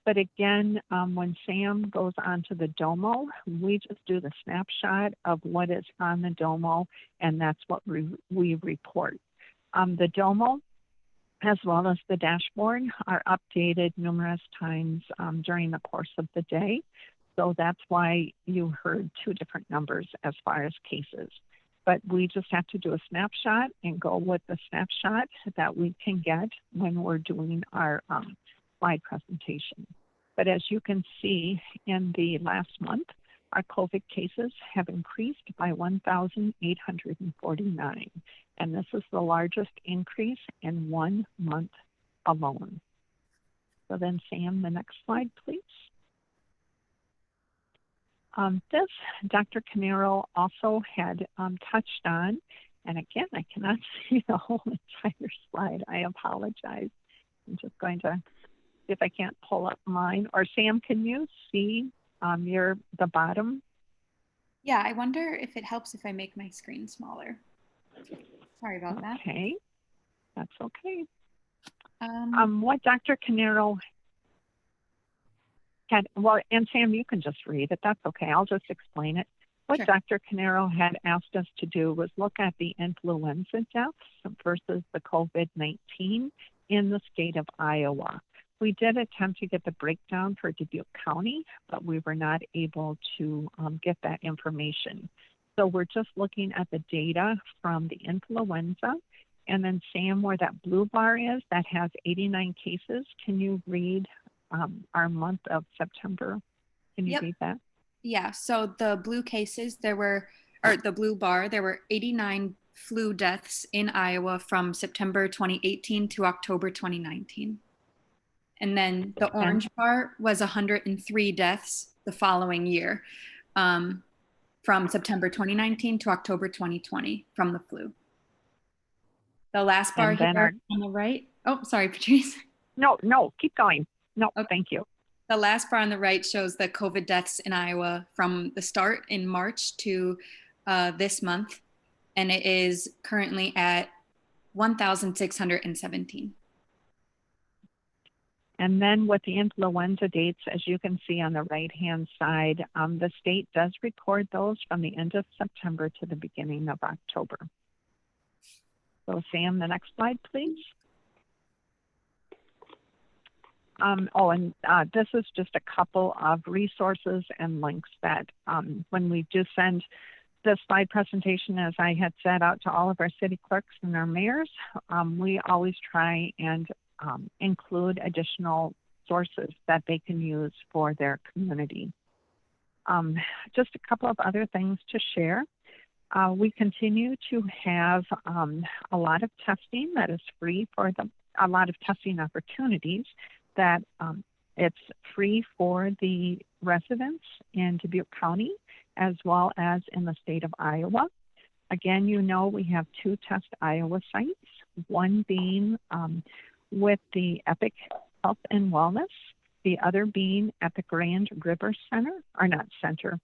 But again, when Sam goes onto the Domo, we just do the snapshot of what is on the Domo, and that's what we report. The Domo, as well as the dashboard, are updated numerous times during the course of the day. So that's why you heard two different numbers as far as cases. But we just have to do a snapshot and go with the snapshot that we can get when we're doing our slide presentation. But as you can see, in the last month, our COVID cases have increased by 1,849. And this is the largest increase in 1 month alone. So then, Sam, the next slide, please. This Dr. Canero also had touched on, and again, I cannot see the whole entire slide. I apologize. I'm just going to see if I can't pull up mine. Or Sam, can you see the bottom? Yeah, I wonder if it helps if I make my screen smaller. Sorry about that. Okay, that's okay. What Dr. Canero had, well, and Sam, you can just read it. That's okay. I'll just explain it. What Sure. Dr. Canero had asked us to do was look at the influenza deaths versus the COVID-19 in the state of Iowa. We did attempt to get the breakdown for Dubuque County, but we were not able to get that information. So we're just looking at the data from the influenza. And then Sam, where that blue bar is, that has 89 cases. Can you read our month of September? Can you read that? Yeah, so the blue cases, the blue bar, there were 89 flu deaths in Iowa from September 2018 to October 2019. And then the orange bar was 103 deaths the following year, from September 2019 to October 2020 from the flu. The last bar here on the right. Oh, sorry, Patrice. No, keep going. No, okay. Thank you. The last bar on the right shows the COVID deaths in Iowa from the start in March to this month. And it is currently at 1,617. And then with the influenza dates, as you can see on the right-hand side, the state does record those from the end of September to the beginning of October. So Sam, the next slide, please. This is just a couple of resources and links that when we do send the slide presentation, as I had said, out to all of our city clerks and our mayors, we always try and include additional sources that they can use for their community. Just a couple of other things to share. We continue to have a lot of testing that is free for a lot of testing opportunities that it's free for the residents in Dubuque County as well as in the state of Iowa. Again, you know, we have 2 Test Iowa sites, one being with the Epic Health and Wellness, the other being at the Grand River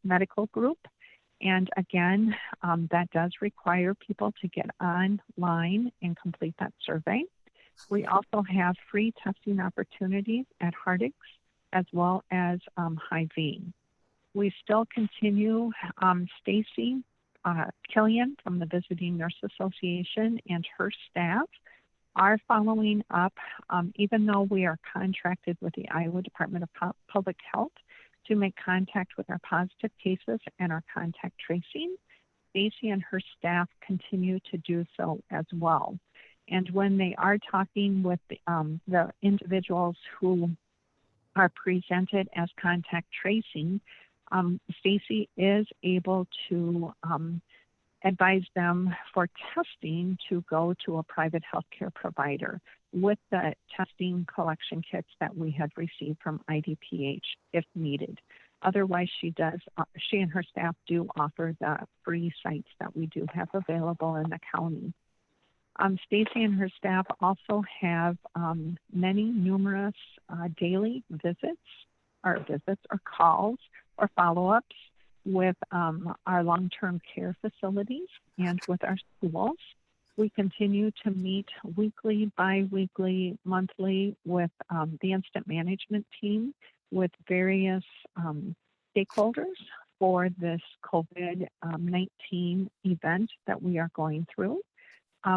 Medical Group. And again, that does require people to get online and complete that survey. We also have free testing opportunities at Hardix as well as Hy-Vee. We still continue, Stacy Killian from the Visiting Nurse Association and her staff are following up, even though we are contracted with the Iowa Department of Public Health to make contact with our positive cases and our contact tracing. Stacy and her staff continue to do so as well. And when they are talking with the individuals who are presented as contact tracing, Stacy is able to advise them for testing to go to a private healthcare provider with the testing collection kits that we had received from IDPH if needed. Otherwise, she and her staff do offer the free sites that we do have available in the county. Stacy and her staff also have many numerous daily visits or calls or follow-ups with our long-term care facilities and with our schools. We continue to meet weekly, bi-weekly, monthly with the incident management team with various stakeholders for this COVID-19 event that we are going through.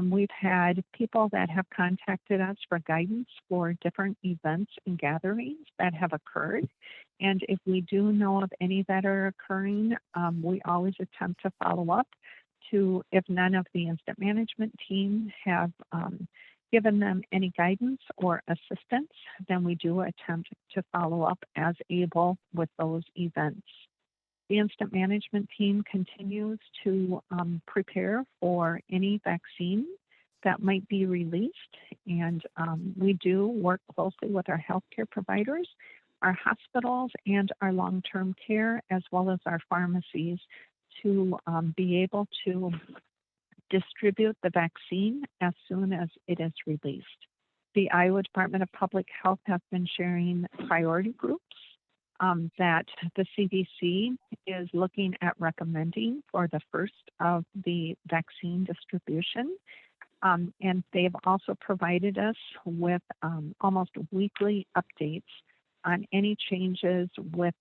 We've had people that have contacted us for guidance for different events and gatherings that have occurred. And if we do know of any that are occurring, we always attempt to follow up to, if none of the incident management team have given them any guidance or assistance, then we do attempt to follow up as able with those events. The incident management team continues to prepare for any vaccine that might be released, and we do work closely with our healthcare providers, our hospitals, and our long-term care, as well as our pharmacies to be able to distribute the vaccine as soon as it is released. The Iowa Department of Public Health has been sharing priority groups that the CDC is looking at recommending for the first of the vaccine distribution. And they've also provided us with almost weekly updates on any changes with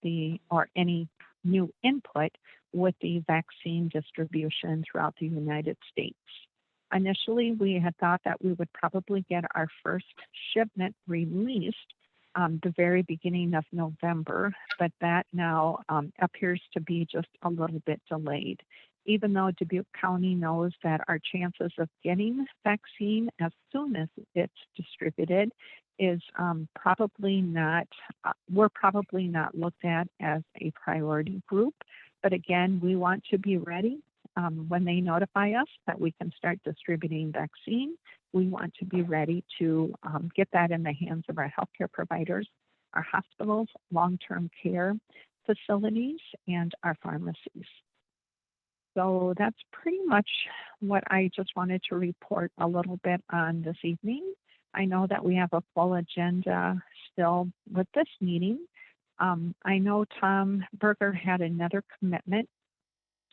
or any new input with the vaccine distribution throughout the United States. Initially, we had thought that we would probably get our first shipment released the very beginning of November, but that now appears to be just a little bit delayed. Even though Dubuque County knows that our chances of getting vaccine as soon as it's distributed is probably not, we're probably not looked at as a priority group. But again, we want to be ready when they notify us that we can start distributing vaccine. We want to be ready to get that in the hands of our healthcare providers, our hospitals, long-term care facilities, and our pharmacies. So that's pretty much what I just wanted to report a little bit on this evening. I know that we have a full agenda still with this meeting. I know Tom Berger had another commitment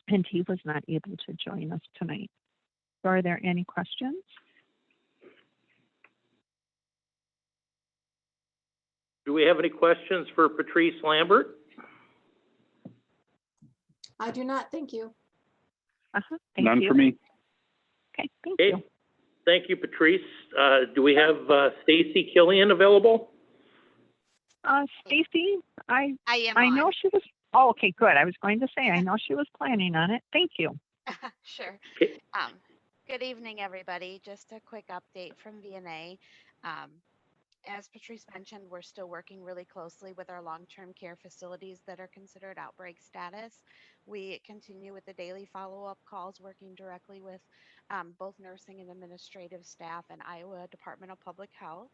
and he was not able to join us tonight. So are there any questions? Do we have any questions for Patrice Lambert? I do not, thank you. None for me. Okay, thank you. Thank you, Patrice. Do we have Stacy Killian available? Stacy, I am know she was, oh, okay, good. I was going to say, I know she was planning on it. Thank you. Sure. Okay. Good evening, everybody. Just a quick update from VNA. As Patrice mentioned, we're still working really closely with our long-term care facilities that are considered outbreak status. We continue with the daily follow-up calls, working directly with both nursing and administrative staff and Iowa Department of Public Health.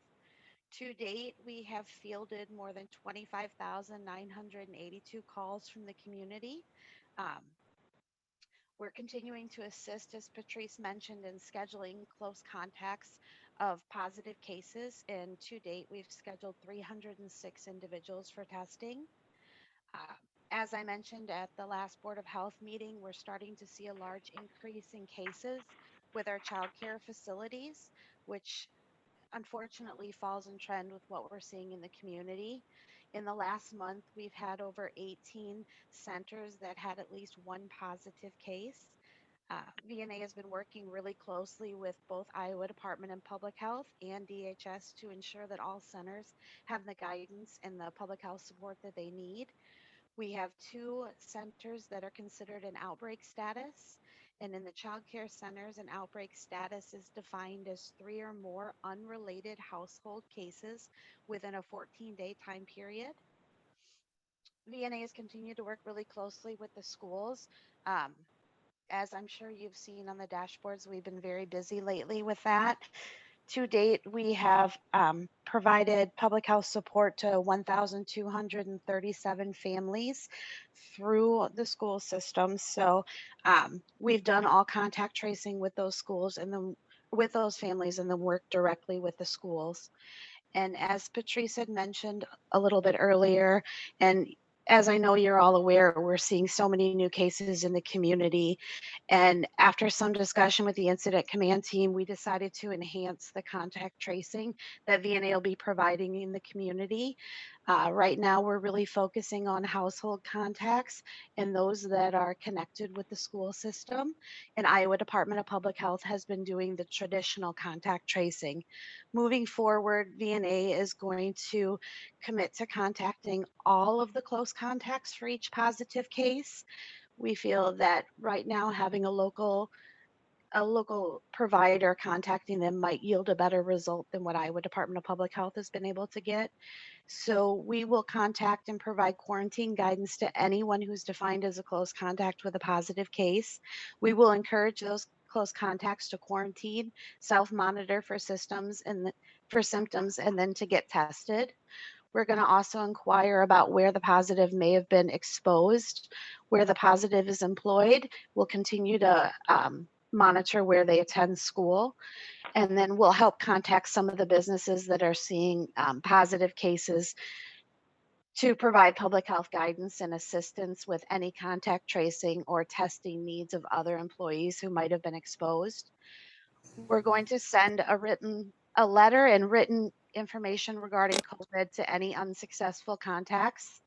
To date, we have fielded more than 25,982 calls from the community. We're continuing to assist, as Patrice mentioned, in scheduling close contacts of positive cases, and to date, we've scheduled 306 individuals for testing. As I mentioned at the last Board of Health meeting, we're starting to see a large increase in cases with our child care facilities, which unfortunately falls in trend with what we're seeing in the community. In the last month, we've had over 18 centers that had at least one positive case. VNA has been working really closely with both Iowa Department of Public Health and DHS to ensure that all centers have the guidance and the public health support that they need. We have 2 centers that are considered an outbreak status. And in the child care centers, an outbreak status is defined as 3 or more unrelated household cases within a 14-day time period. VNA has continued to work really closely with the schools. As I'm sure you've seen on the dashboards, we've been very busy lately with that. To date, we have provided public health support to 1,237 families through the school system. So we've done all contact tracing with those schools and then with those families and then work directly with the schools. And as Patrice had mentioned a little bit earlier, and as I know you're all aware, we're seeing so many new cases in the community. And after some discussion with the incident command team, we decided to enhance the contact tracing that VNA will be providing in the community. Right now, we're really focusing on household contacts and those that are connected with the school system. And Iowa Department of Public Health has been doing the traditional contact tracing. Moving forward, VNA is going to commit to contacting all of the close contacts for each positive case. We feel that right now having a local provider contacting them might yield a better result than what Iowa Department of Public Health has been able to get. So we will contact and provide quarantine guidance to anyone who's defined as a close contact with a positive case. We will encourage those close contacts to quarantine, self-monitor for symptoms, and then to get tested. We're going to also inquire about where the positive may have been exposed, where the positive is employed. We'll continue to monitor where they attend school. And then we'll help contact some of the businesses that are seeing positive cases to provide public health guidance and assistance with any contact tracing or testing needs of other employees who might have been exposed. We're going to send a letter and written information regarding COVID to any unsuccessful contacts.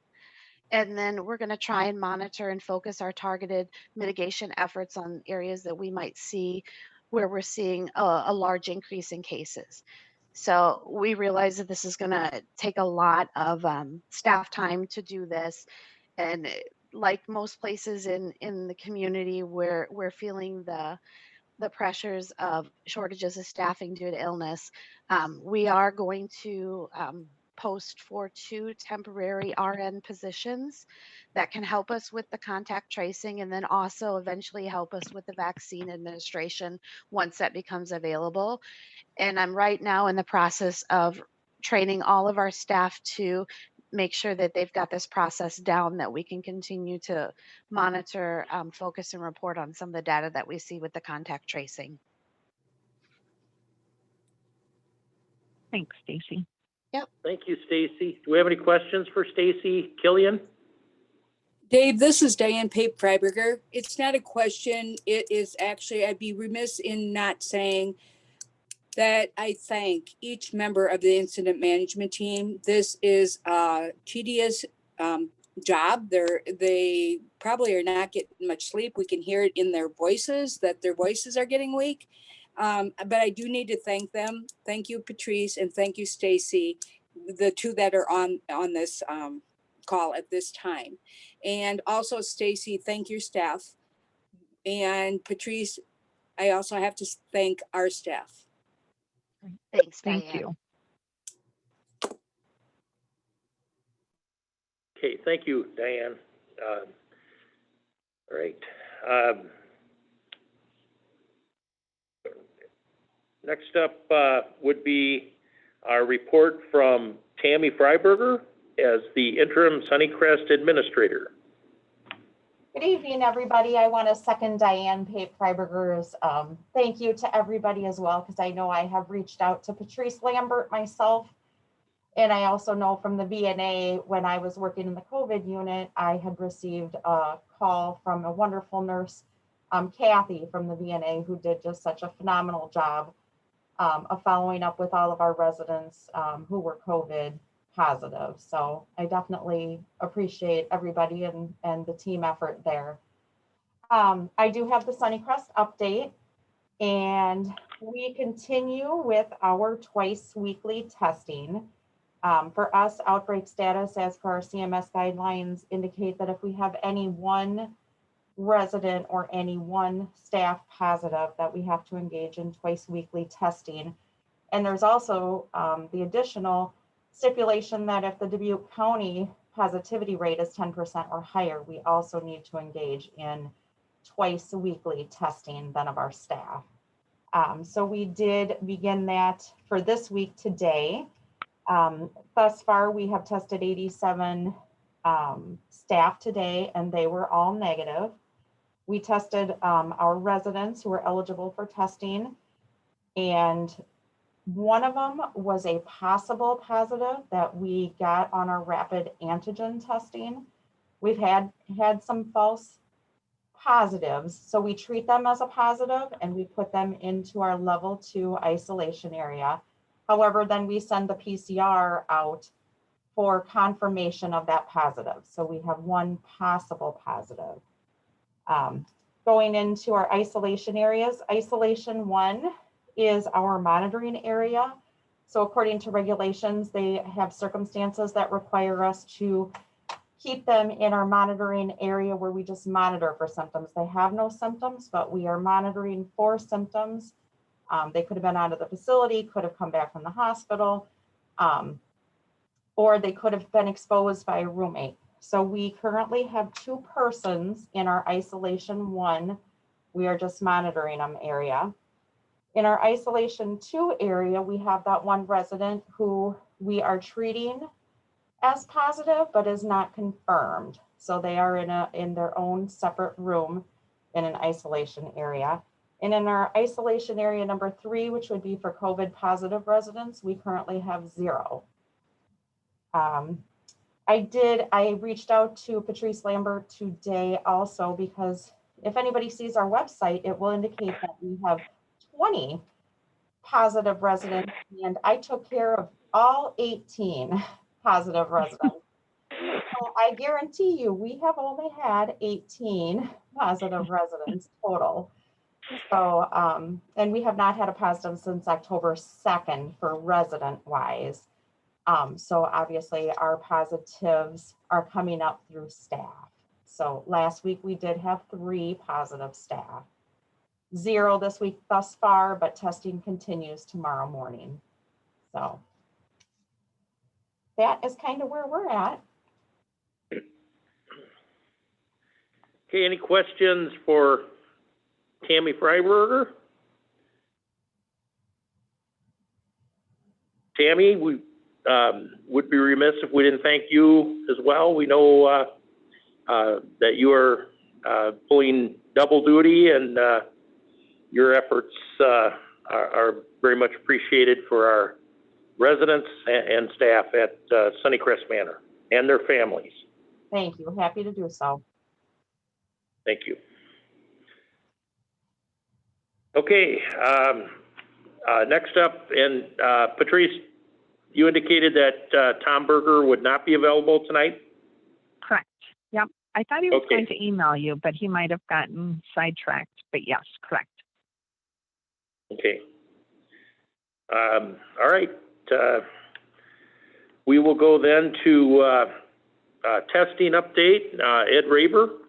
And then we're going to try and monitor and focus our targeted mitigation efforts on areas that we might see where we're seeing a large increase in cases. So we realize that this is going to take a lot of staff time to do this. And like most places in the community, we're feeling the pressures of shortages of staffing due to illness. We are going to post for 2 temporary RN positions that can help us with the contact tracing and then also eventually help us with the vaccine administration once that becomes available. And I'm right now in the process of training all of our staff to make sure that they've got this process down, that we can continue to monitor, focus, and report on some of the data that we see with the contact tracing. Thanks, Stacy. Yep. Thank you, Stacy. Do we have any questions for Stacy Killian? Dave, this is Diane Pape Freiberger. It's not a question. It is actually, I'd be remiss in not saying that I thank each member of the incident management team. This is a tedious job. They probably are not getting much sleep. We can hear it in their voices, that their voices are getting weak. But I do need to thank them. Thank you, Patrice, and thank you, Stacy, the 2 that are on this call at this time. And also, Stacy, thank your staff. And Patrice, I also have to thank our staff. Thanks, Thank Diane. you. Okay, thank you, Diane. All right. Next up would be our report from Tammy Freiberger as the interim Sunnycrest administrator. Good evening, everybody. I want to second Diane Pape Freiberger's thank you to everybody as well, because I know I have reached out to Patrice Lambert myself. And I also know from the VNA, when I was working in the COVID unit, I had received a call from a wonderful nurse, Kathy from the VNA, who did just such a phenomenal job of following up with all of our residents who were COVID positive. So I definitely appreciate everybody and the team effort there. I do have the Sunnycrest update, and we continue with our twice weekly testing. For us, outbreak status as per our CMS guidelines indicate that if we have any one resident or any one staff positive, that we have to engage in twice weekly testing. And there's also the additional stipulation that if the Dubuque County positivity rate is 10% or higher, we also need to engage in twice weekly testing then of our staff. So we did begin that for this week today. Thus far, we have tested 87 staff today, and they were all negative. We tested our residents who were eligible for testing, and one of them was a possible positive that we got on our rapid antigen testing. We've had some false positives, so we treat them as a positive and we put them into our level 2 isolation area. However, then we send the PCR out for confirmation of that positive. So we have one possible positive. Going into our isolation areas, isolation 1 is our monitoring area. So according to regulations, they have circumstances that require us to keep them in our monitoring area where we just monitor for symptoms. They have no symptoms, but we are monitoring for symptoms. They could have been out of the facility, could have come back from the hospital, or they could have been exposed by a roommate. So we currently have 2 persons in our isolation 1. We are just monitoring them area. In our isolation 2 area, we have that one resident who we are treating as positive, but is not confirmed. So they are in their own separate room in an isolation area. And in our isolation area number 3, which would be for COVID positive residents, we currently have 0. I reached out to Patrice Lambert today also, because if anybody sees our website, it will indicate that we have 20 positive residents, and I took care of all 18 positive residents. So I guarantee you, we have only had 18 positive residents total. So, and we have not had a positive since October 2nd for resident wise. So obviously our positives are coming up through staff. So last week we did have 3 positive staff. 0 this week thus far, but testing continues tomorrow morning. So that is kind of where we're at. Okay, any questions for Tammy Freiberger? Tammy, we would be remiss if we didn't thank you as well. We know that you are pulling double duty, and your efforts are very much appreciated for our residents and staff at Sunnycrest Manor and their families. Thank you. Happy to do so. Thank you. Okay, next up, and Patrice, you indicated that Tom Berger would not be available tonight? Correct. Yep. I thought he was Okay. going to email you, but he might have gotten sidetracked. But yes, correct. Okay. All right. We will go then to testing update. Ed Raber.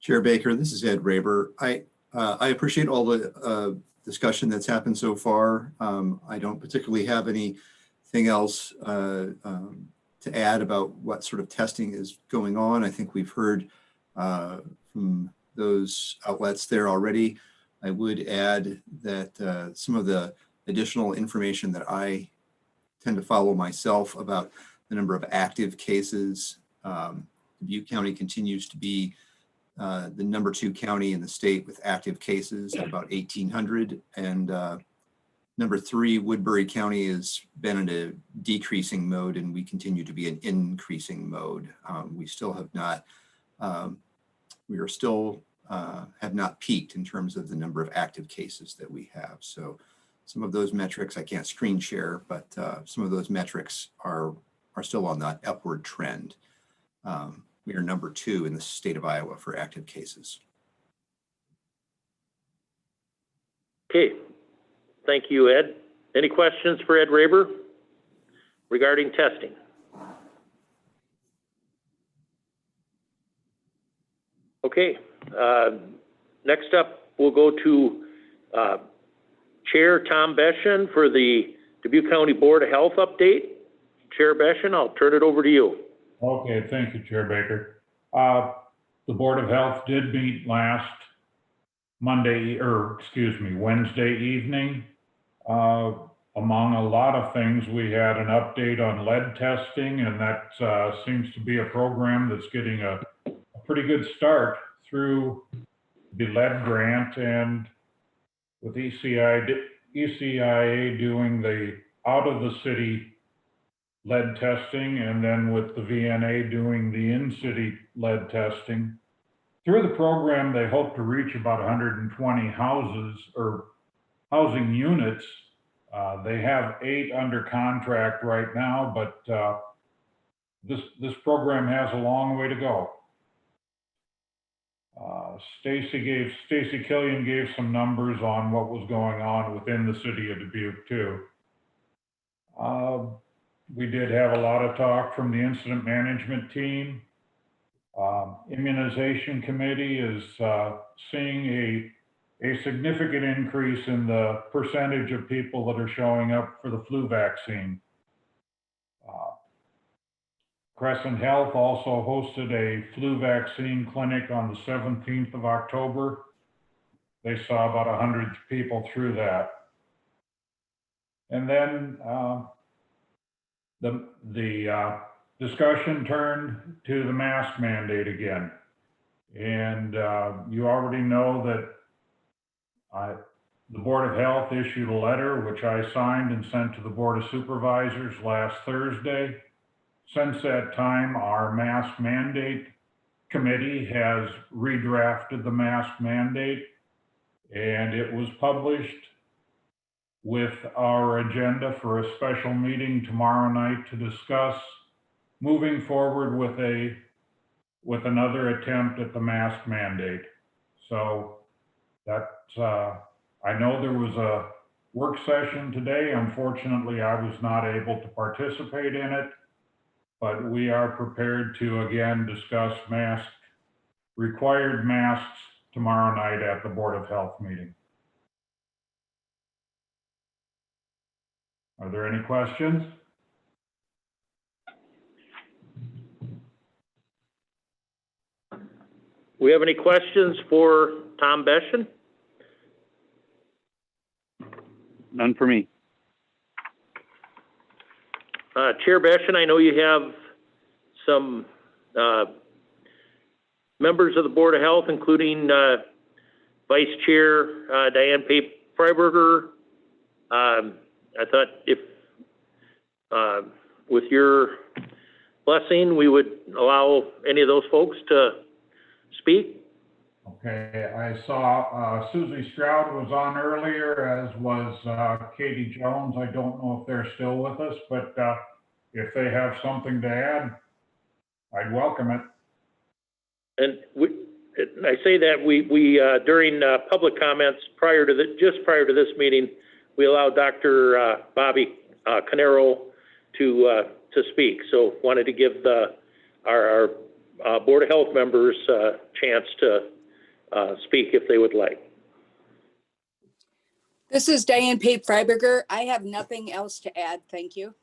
Chair Baker, this is Ed Raber. I appreciate all the discussion that's happened so far. I don't particularly have anything else to add about what sort of testing is going on. I think we've heard from those outlets there already. I would add that some of the additional information that I tend to follow myself about the number of active cases. Dubuque County continues to be the number 2 county in the state with active cases at about 1,800. And number 3, Woodbury County has been in a decreasing mode, and we continue to be in increasing mode. We still have not, we are still have not peaked in terms of the number of active cases that we have. So some of those metrics, I can't screen share, but some of those metrics are still on that upward trend. we are number 2 in the state of Iowa for active cases. Okay, thank you, Ed. Any questions for Ed Raber regarding testing? Okay, next up, we'll go to Chair Tom Beschen for the Dubuque County Board of Health update. Chair Beschen, I'll turn it over to you. Okay, thank you, Chair Baker. The Board of Health did meet last Wednesday evening. Among a lot of things, we had an update on lead testing, and that seems to be a program that's getting a pretty good start through the lead grant, and with ECIA doing the out of the city lead testing, and then with the VNA doing the in-city lead testing. Through the program, they hope to reach about 120 houses or housing units. They have 8 under contract right now, but this program has a long way to go. Stacy Killian gave some numbers on what was going on within the city of Dubuque too. We did have a lot of talk from the incident management team. Immunization committee is seeing a significant increase in the percentage of people that are showing up for the flu vaccine. Crescent Health also hosted a flu vaccine clinic on the 17th of October. They saw about 100 people through that. And then the discussion turned to the mask mandate again. And you already know that the Board of Health issued a letter, which I signed and sent to the Board of Supervisors last Thursday. Since that time, our mask mandate committee has redrafted the mask mandate, and it was published with our agenda for a special meeting tomorrow night to discuss moving forward with another attempt at the mask mandate. So that's, I know there was a work session today. Unfortunately, I was not able to participate in it, but we are prepared to again discuss required masks tomorrow night at the Board of Health meeting. Are there any questions? We have any questions for Tom Beschen? None for me. Chair Beschen, I know you have some members of the Board of Health, including Vice Chair Diane Pape-Freiberger. I thought if, with your blessing, we would allow any of those folks to speak. Okay, I saw Susie Stroud was on earlier, as was Katie Jones. I don't know if they're still with us, but if they have something to add, I'd welcome it. And I say that we during public comments just prior to this meeting, we allowed Dr. Bobby Canero to speak. So wanted to give our Board of Health members a chance to speak if they would like. This is Diane Pape-Freiberger. I have nothing else to add. Thank you.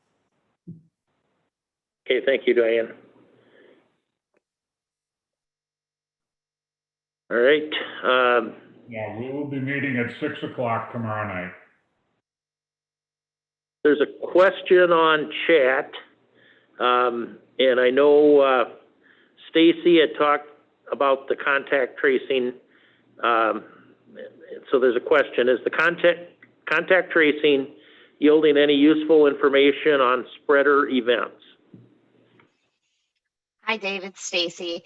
Okay, thank you, Diane. All right. Yeah, we will be meeting at 6 o'clock tomorrow night. There's a question on chat, and I know Stacy had talked about the contact tracing. So there's a question: is the contact tracing yielding any useful information on spreader events? Hi, David, Stacy.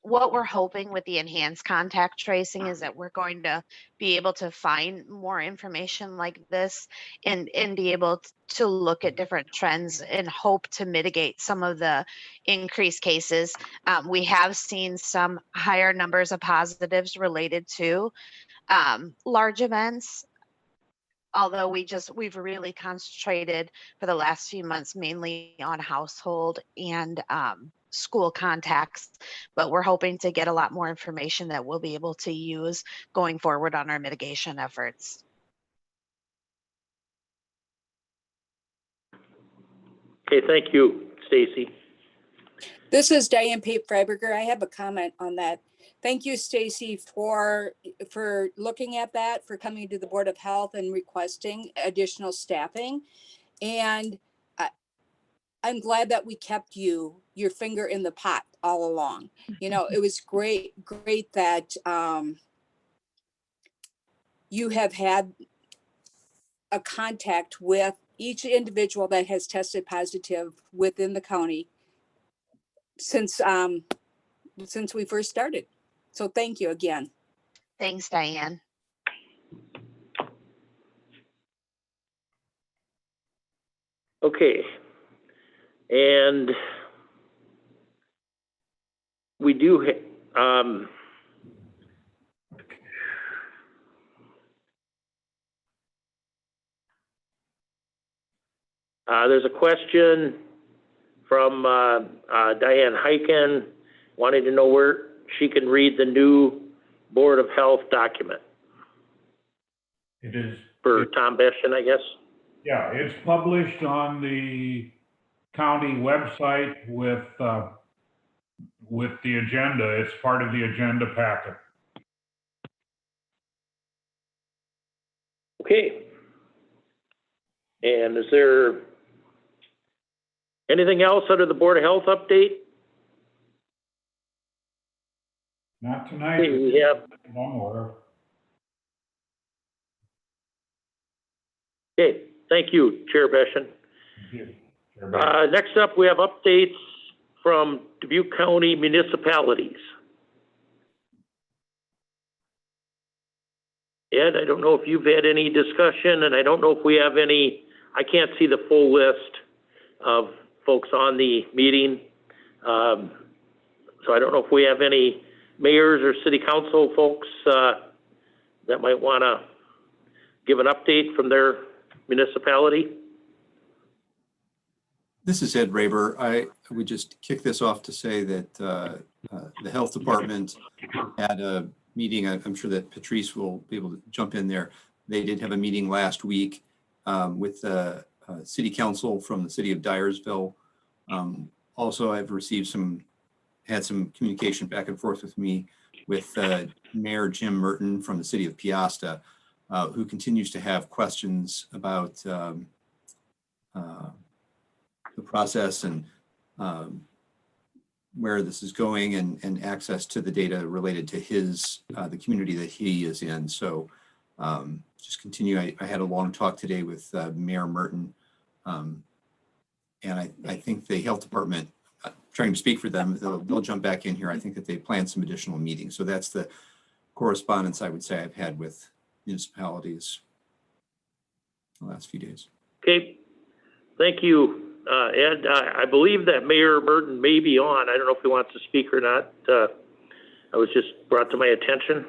what we're hoping with the enhanced contact tracing is that we're going to be able to find more information like this and be able to look at different trends and hope to mitigate some of the increased cases. We have seen some higher numbers of positives related to large events, although we've really concentrated for the last few months mainly on household and school contacts, but we're hoping to get a lot more information that we'll be able to use going forward on our mitigation efforts. Okay, thank you, Stacy. This is Diane Pape Freiberger. I have a comment on that. Thank you, Stacy, for looking at that, for coming to the Board of Health and requesting additional staffing. And I'm glad that we kept your finger in the pot all along. You know, it was great that you have had a contact with each individual that has tested positive within the county since we first started. So thank you again. Thanks, Diane. Okay. And we do, there's a question from Diane Heiken wanting to know where she can read the new Board of Health document. It is. For Tom Beschen, I guess. Yeah, it's published on the county website with the agenda. It's part of the agenda packet. Okay. And is there anything else under the Board of Health update? Not tonight. Okay, we have. One more. Okay, thank you, Chair Beschen. Thank you. Chair Beschen. Next up, we have updates from Dubuque County municipalities. Ed, I don't know if you've had any discussion, and I don't know if we have any, I can't see the full list of folks on the meeting. So I don't know if we have any mayors or city council folks that might want to give an update from their municipality. This is Ed Raber. I would just kick this off to say that the health department had a meeting. I'm sure that Patrice will be able to jump in there. They did have a meeting last week with the city council from the city of Dyersville. Also, I've received had some communication back and forth with me with Mayor Jim Merton from the city of Piasta, who continues to have questions about the process and where this is going and access to the data related to the community that he is in. So just continue. I had a long talk today with Mayor Merton, and I think the health department, trying to speak for them, they'll jump back in here. I think that they plan some additional meetings. So that's the correspondence I would say I've had with municipalities the last few days. Okay, thank you, Ed. I believe that Mayor Merton may be on. I don't know if he wants to speak or not. I was just brought to my attention.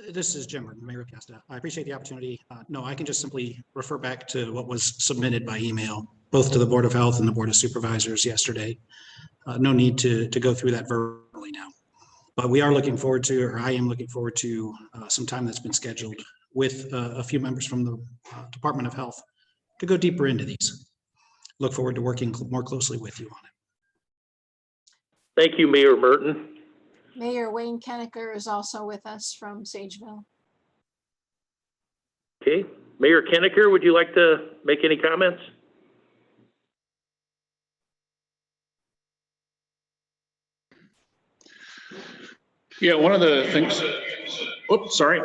This is Jim Merton, Mayor of Piasta. I appreciate the opportunity. No, I can just simply refer back to what was submitted by email, both to the Board of Health and the Board of Supervisors yesterday. No need to go through that verbally now. But we are looking forward to, or I am looking forward to some time that's been scheduled with a few members from the Department of Health to go deeper into these. Look forward to working more closely with you on it. Thank you, Mayor Merton. Mayor Wayne Kennecker is also with us from Sageville. Okay, Mayor Kennecker, would you like to make any comments? Yeah, one of the things, oops, sorry.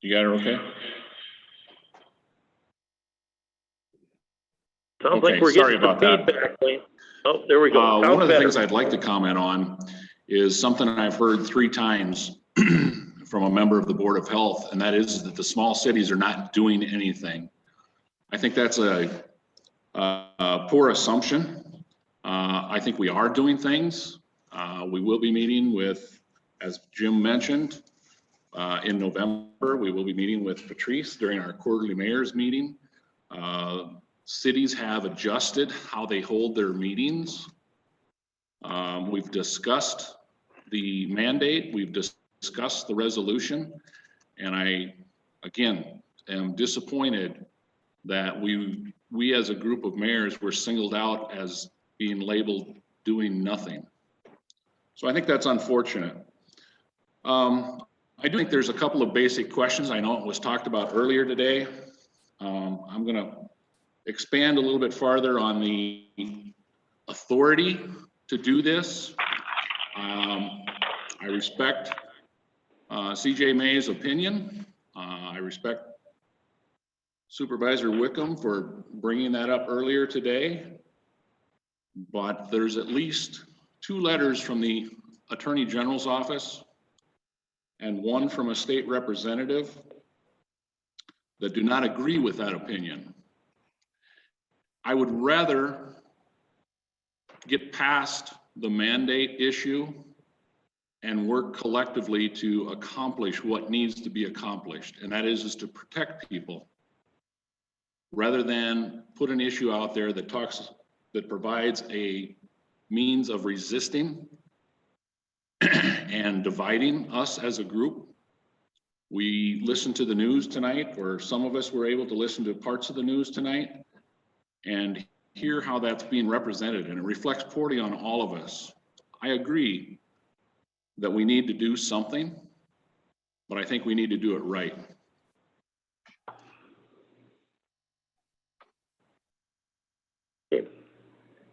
You got it okay? Sounds like Okay, we're sorry getting some about that. feedback. Wayne. Oh, there we go. One Sounds of the better. things I'd like to comment on is something I've heard 3 times from a member of the Board of Health, and that is that the small cities are not doing anything. I think that's a poor assumption. I think we are doing things. We will be meeting with, as Jim mentioned, in November, we will be meeting with Patrice during our quarterly mayor's meeting. Cities have adjusted how they hold their meetings. We've discussed the mandate, we've discussed the resolution, and I, again, am disappointed that we as a group of mayors were singled out as being labeled doing nothing. So I think that's unfortunate. I do think there's a couple of basic questions. I know it was talked about earlier today. I'm going to expand a little bit farther on the authority to do this. I respect CJ May's opinion. I respect Supervisor Wickham for bringing that up earlier today. But there's at least 2 letters from the Attorney General's office and 1 from a state representative that do not agree with that opinion. I would rather get past the mandate issue and work collectively to accomplish what needs to be accomplished, and that is to protect people, rather than put an issue out there that provides a means of resisting and dividing us as a group. We listened to the news tonight, or some of us were able to listen to parts of the news tonight and hear how that's being represented, and it reflects poorly on all of us. I agree that we need to do something, but I think we need to do it right. Okay.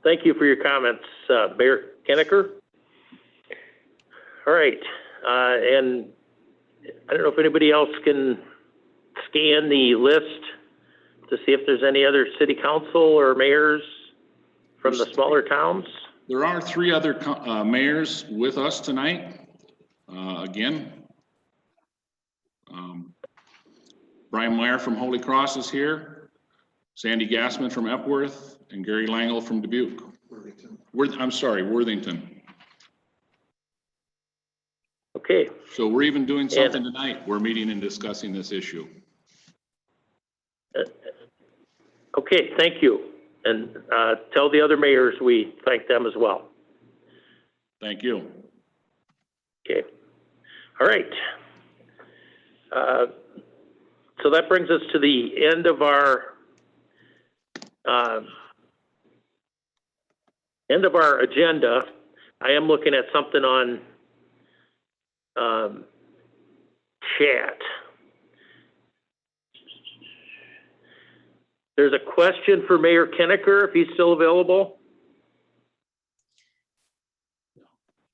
Thank you for your comments, Mayor Kennecker. All right, and I don't know if anybody else can scan the list to see if there's any other city council or mayors from the smaller towns. There are 3 other mayors with us tonight. Again, Brian Meyer from Holy Cross is here, Sandy Gassman from Epworth, and Gary Langle from Dubuque. Worthington. Okay. So we're even doing something tonight. We're meeting and discussing this issue. Okay, thank you. And tell the other mayors we thank them as well. Thank you. Okay. All right. So that brings us to the end of our agenda. I am looking at something on chat. There's a question for Mayor Kennecker, if he's still available.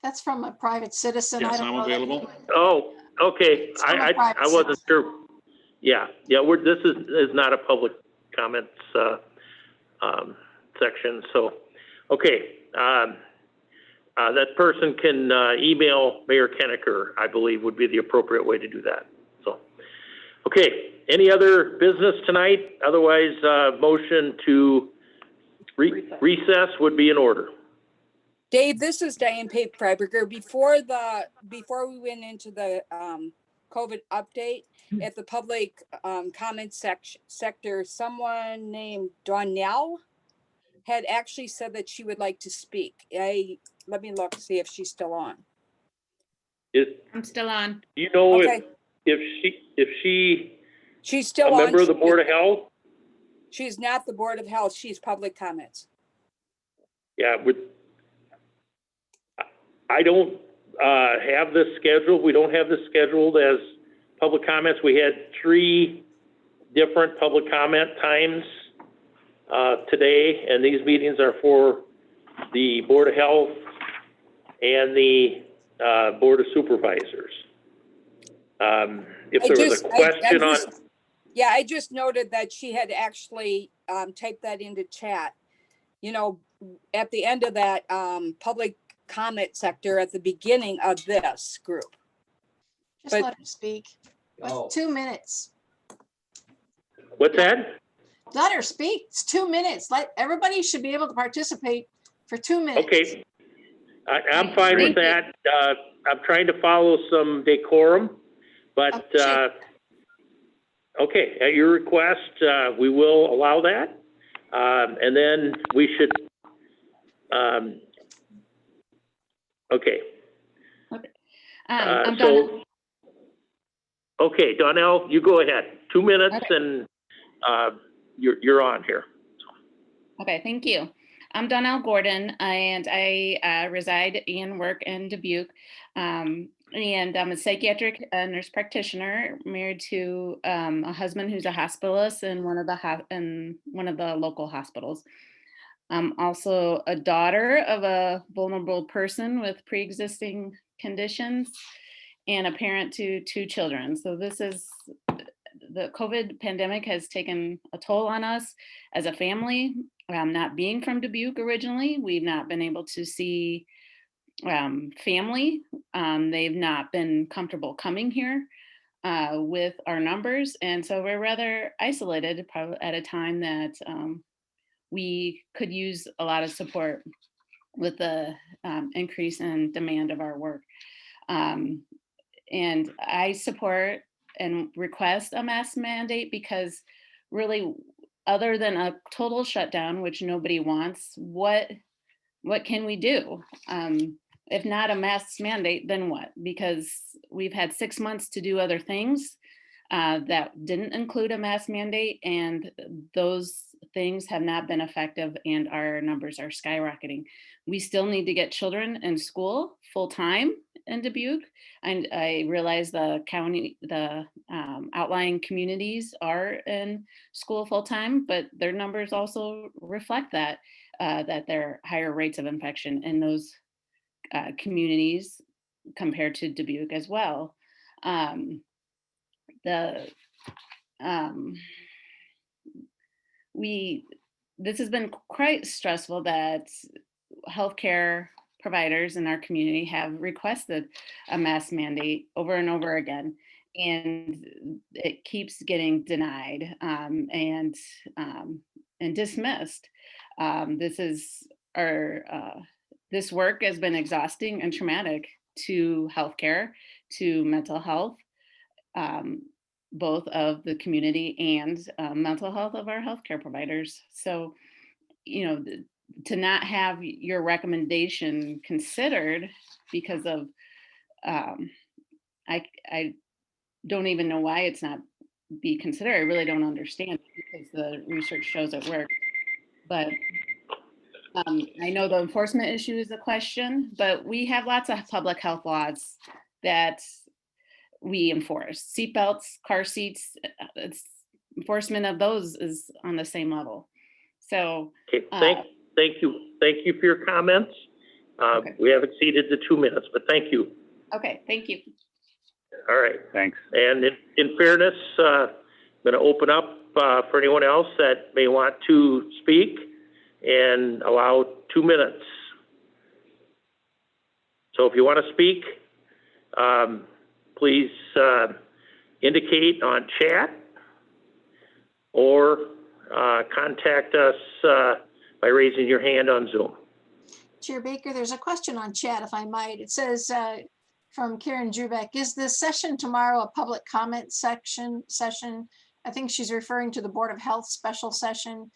That's from a private citizen. Yes, I don't I'm know that- available. Oh, okay. It's from a I private wasn't citizen. sure. Yeah, this is not a public comments section. So, okay. That person can email Mayor Kennecker, I believe would be the appropriate way to do that. So, okay. Any other business tonight? Otherwise, motion to recess would be in order. Dave, this is Diane Pape Freiberger. Before we went into the COVID update at the public comment sector, someone named Donnell had actually said that she would like to speak. Let me look, see if she's still on. I'm still on. Do you know Okay. if She's still a on. member of the Board of Health? She's not the Board of Health. She's public comments. Yeah, I don't have this scheduled. We don't have this scheduled as public comments. We had 3 different public comment times today, and these meetings are for the Board of Health and the Board of Supervisors. If there was a question on... Yeah, I just noted that she had actually type that into chat. You know, at the end of that public comment sector at the beginning of this group. Just But- let her speak. It's 2 minutes. What's that? Let her speak. It's 2 minutes. Everybody should be able to participate for 2 minutes. Okay. I'm fine with that. I'm trying to follow some decorum, but, okay, at your request, we will allow that. And then we should, okay. I'm So, Donna. okay, Donnell, you go ahead. 2 minutes and you're on here. Okay, thank you. I'm Donnell Gordon, and I reside and work in Dubuque. And I'm a psychiatric nurse practitioner, married to a husband who's a hospitalist in one of the local hospitals. I'm also a daughter of a vulnerable person with pre-existing conditions and a parent to 2 children. So the COVID pandemic has taken a toll on us as a family. Not being from Dubuque originally, we've not been able to see family. They've not been comfortable coming here with our numbers. And so we're rather isolated probably at a time that we could use a lot of support with the increase in demand of our work. And I support and request a mask mandate because really, other than a total shutdown, which nobody wants, what can we do? If not a mask mandate, then what? Because we've had 6 months to do other things that didn't include a mask mandate, and those things have not been effective, and our numbers are skyrocketing. We still need to get children in school full time in Dubuque, and I realize the outlying communities are in school full time, but their numbers also reflect that there are higher rates of infection in those communities compared to Dubuque as well. This has been quite stressful that healthcare providers in our community have requested a mask mandate over and over again, and it keeps getting denied and dismissed. This work has been exhausting and traumatic to healthcare, to mental health, both of the community and mental health of our healthcare providers. So, to not have your recommendation considered because of, I don't even know why it's not be considered. I really don't understand because the research shows it works. But I know the enforcement issue is a question, but we have lots of public health laws that we enforce. Seatbelts, car seats, enforcement of those is on the same level. So Okay, thank you for your comments. Okay. We have exceeded the 2 minutes, but thank you. Okay, thank you. All right. Thanks. And in fairness, I'm going to open up for anyone else that may want to speak and allow 2 minutes. So if you want to speak, please indicate on chat or contact us by raising your hand on Zoom. Chair Baker, there's a question on chat, if I might. It says from Karen Drubeck, is the session tomorrow a public comment session? I think she's referring to the Board of Health special session.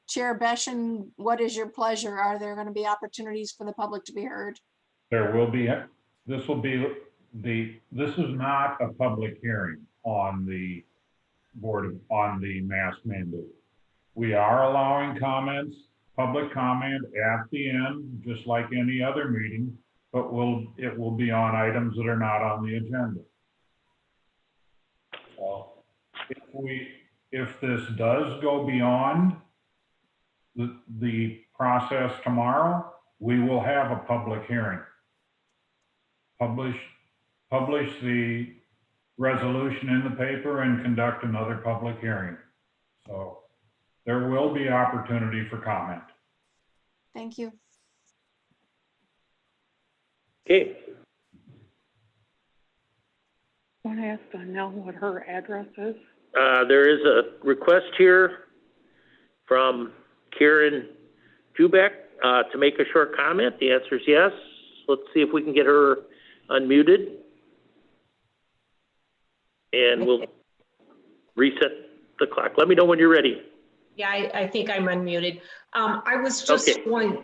Chair Beshen, what is your pleasure? Are there going to be opportunities for the public to be heard? There will be, this is not a public hearing on the on the mask mandate. We are allowing comments, public comment at the end, just like any other meeting, but it will be on items that are not on the agenda. So if this does go beyond the process tomorrow, we will have a public hearing. Publish the resolution in the paper and conduct another public hearing. So There will be opportunity for comment. Thank you. Okay, Want to ask Donnell what her address is? there is a request here from Karen Dubuque, to make a short comment. The answer is yes. Let's see if we can get her unmuted. And we'll reset the clock. Let me know when you're ready. Yeah, I think I'm unmuted. I was just going,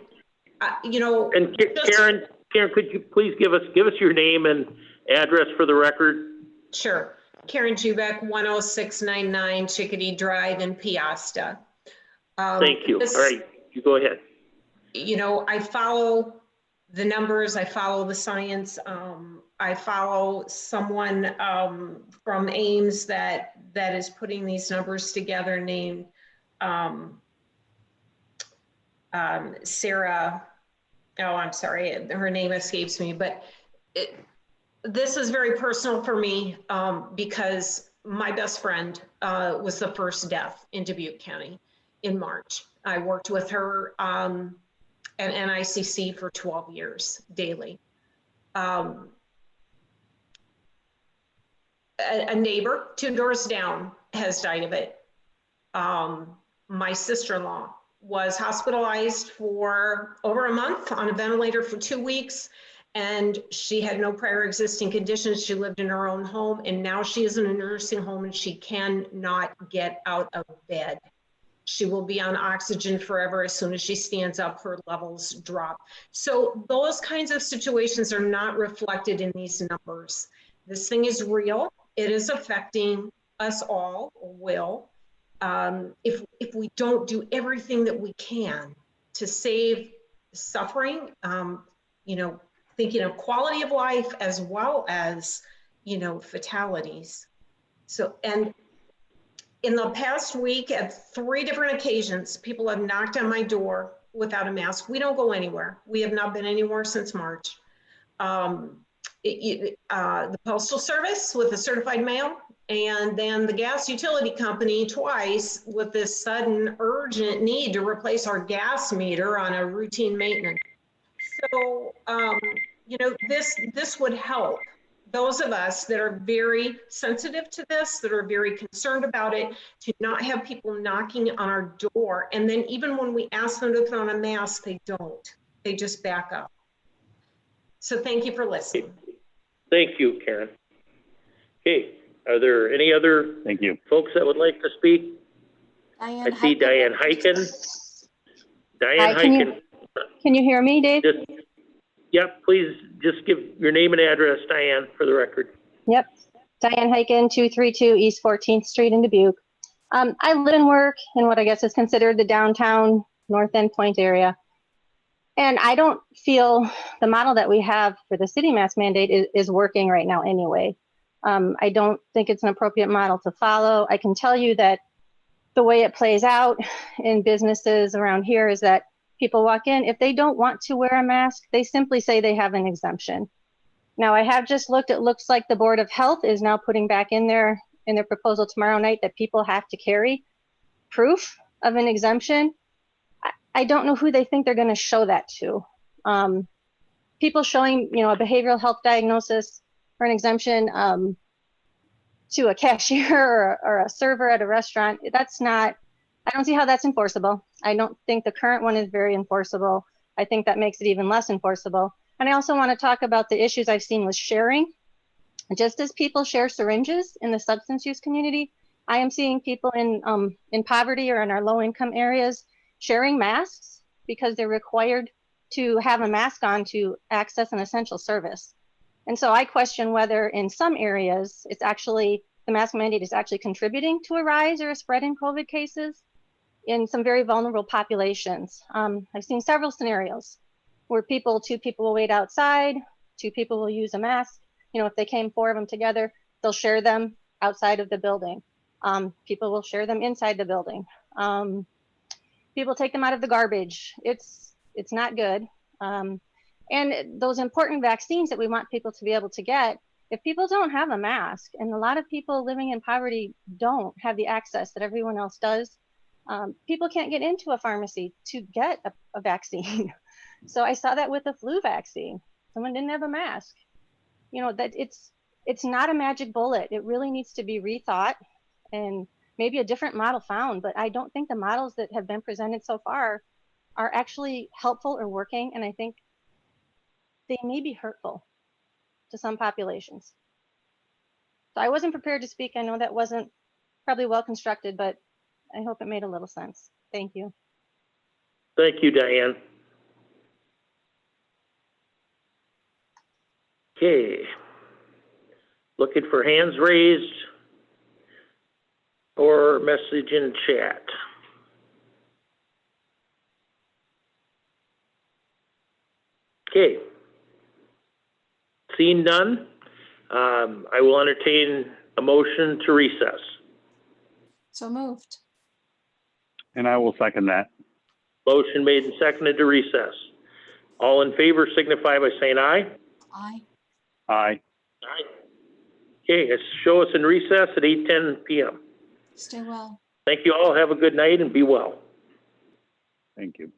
you know. And Karen, could you please give us your name and address for the record? Sure. Karen Dubuque, 10699 Chickadee Drive in Piasta. Thank you. All right, you go ahead. You know, I follow the numbers, I follow the science. I follow someone from Ames that is putting these numbers together named Sarah. Oh, I'm sorry, her name escapes me, but this is very personal for me because my best friend was the first death in Dubuque County in March. I worked with her at NICC for 12 years daily. A neighbor 2 doors down has died of it. My sister-in-law was hospitalized for over a month on a ventilator for 2 weeks, and she had no prior existing conditions. She lived in her own home, and now she is in a nursing home and she cannot get out of bed. She will be on oxygen forever. As soon as she stands up, her levels drop. So those kinds of situations are not reflected in these numbers. This thing is real. It is affecting us all, or will. If we don't do everything that we can to save suffering, you know, thinking of quality of life as well as, you know, fatalities. So, and in the past week, at 3 different occasions, people have knocked on my door without a mask. We don't go anywhere. We have not been anywhere since March. The Postal Service with the certified mail, and then the gas utility company twice with this sudden urgent need to replace our gas meter on a routine maintenance. So, you know, this would help those of us that are very sensitive to this, that are very concerned about it, to not have people knocking on our door. And then even when we ask them to put on a mask, they don't. They just back up. So thank you for listening. Thank you, Karen. Okay, are there any other folks that would like to speak? I see Diane Heiken. Diane Heiken. Can you hear me, Dave? Yep, please just give your name and address, Diane, for the record. Yep, Diane Heiken, 232 East 14th Street in Dubuque. I live and work in what I guess is considered the downtown North End Point area. And I don't feel the model that we have for the city mask mandate is working right now anyway. I don't think it's an appropriate model to follow. I can tell you that the way it plays out in businesses around here is that people walk in, if they don't want to wear a mask, they simply say they have an exemption. Now I have just looked, it looks like the Board of Health is now putting back in their proposal tomorrow night that people have to carry proof of an exemption. I don't know who they think they're going to show that to. People showing, you know, a behavioral health diagnosis or an exemption to a cashier or a server at a restaurant, that's not, I don't see how that's enforceable. I don't think the current one is very enforceable. I think that makes it even less enforceable. And I also want to talk about the issues I've seen with sharing. Just as people share syringes in the substance use community, I am seeing people in poverty or in our low income areas sharing masks because they're required to have a mask on to access an essential service. And so I question whether in some areas it's actually, the mask mandate is actually contributing to a rise or a spread in COVID cases in some very vulnerable populations. I've seen several scenarios where 2 people will wait outside, 2 people will use a mask. You know, if they came 4 of them together, they'll share them outside of the building. People will share them inside the building. People take them out of the garbage. It's not good. And those important vaccines that we want people to be able to get, if people don't have a mask, and a lot of people living in poverty don't have the access that everyone else does, People can't get into a pharmacy to get a vaccine. So I saw that with the flu vaccine. Someone didn't have a mask. You know, that it's not a magic bullet. It really needs to be rethought and maybe a different model found, but I don't think the models that have been presented so far are actually helpful or working, and I think they may be hurtful to some populations. So I wasn't prepared to speak. I know that wasn't probably well constructed, but I hope it made a little sense. Thank you. Thank you, Diane. Okay. Looking for hands raised or message in chat. Okay. Seeing none, I will entertain a motion to recess. So moved. And I will second that. Motion made and seconded to recess. All in favor signify by saying aye. Aye. Aye. Aye. Okay, show us in recess at 8:10 p.m. Stay well. Thank you all. Have a good night and be well. Thank you.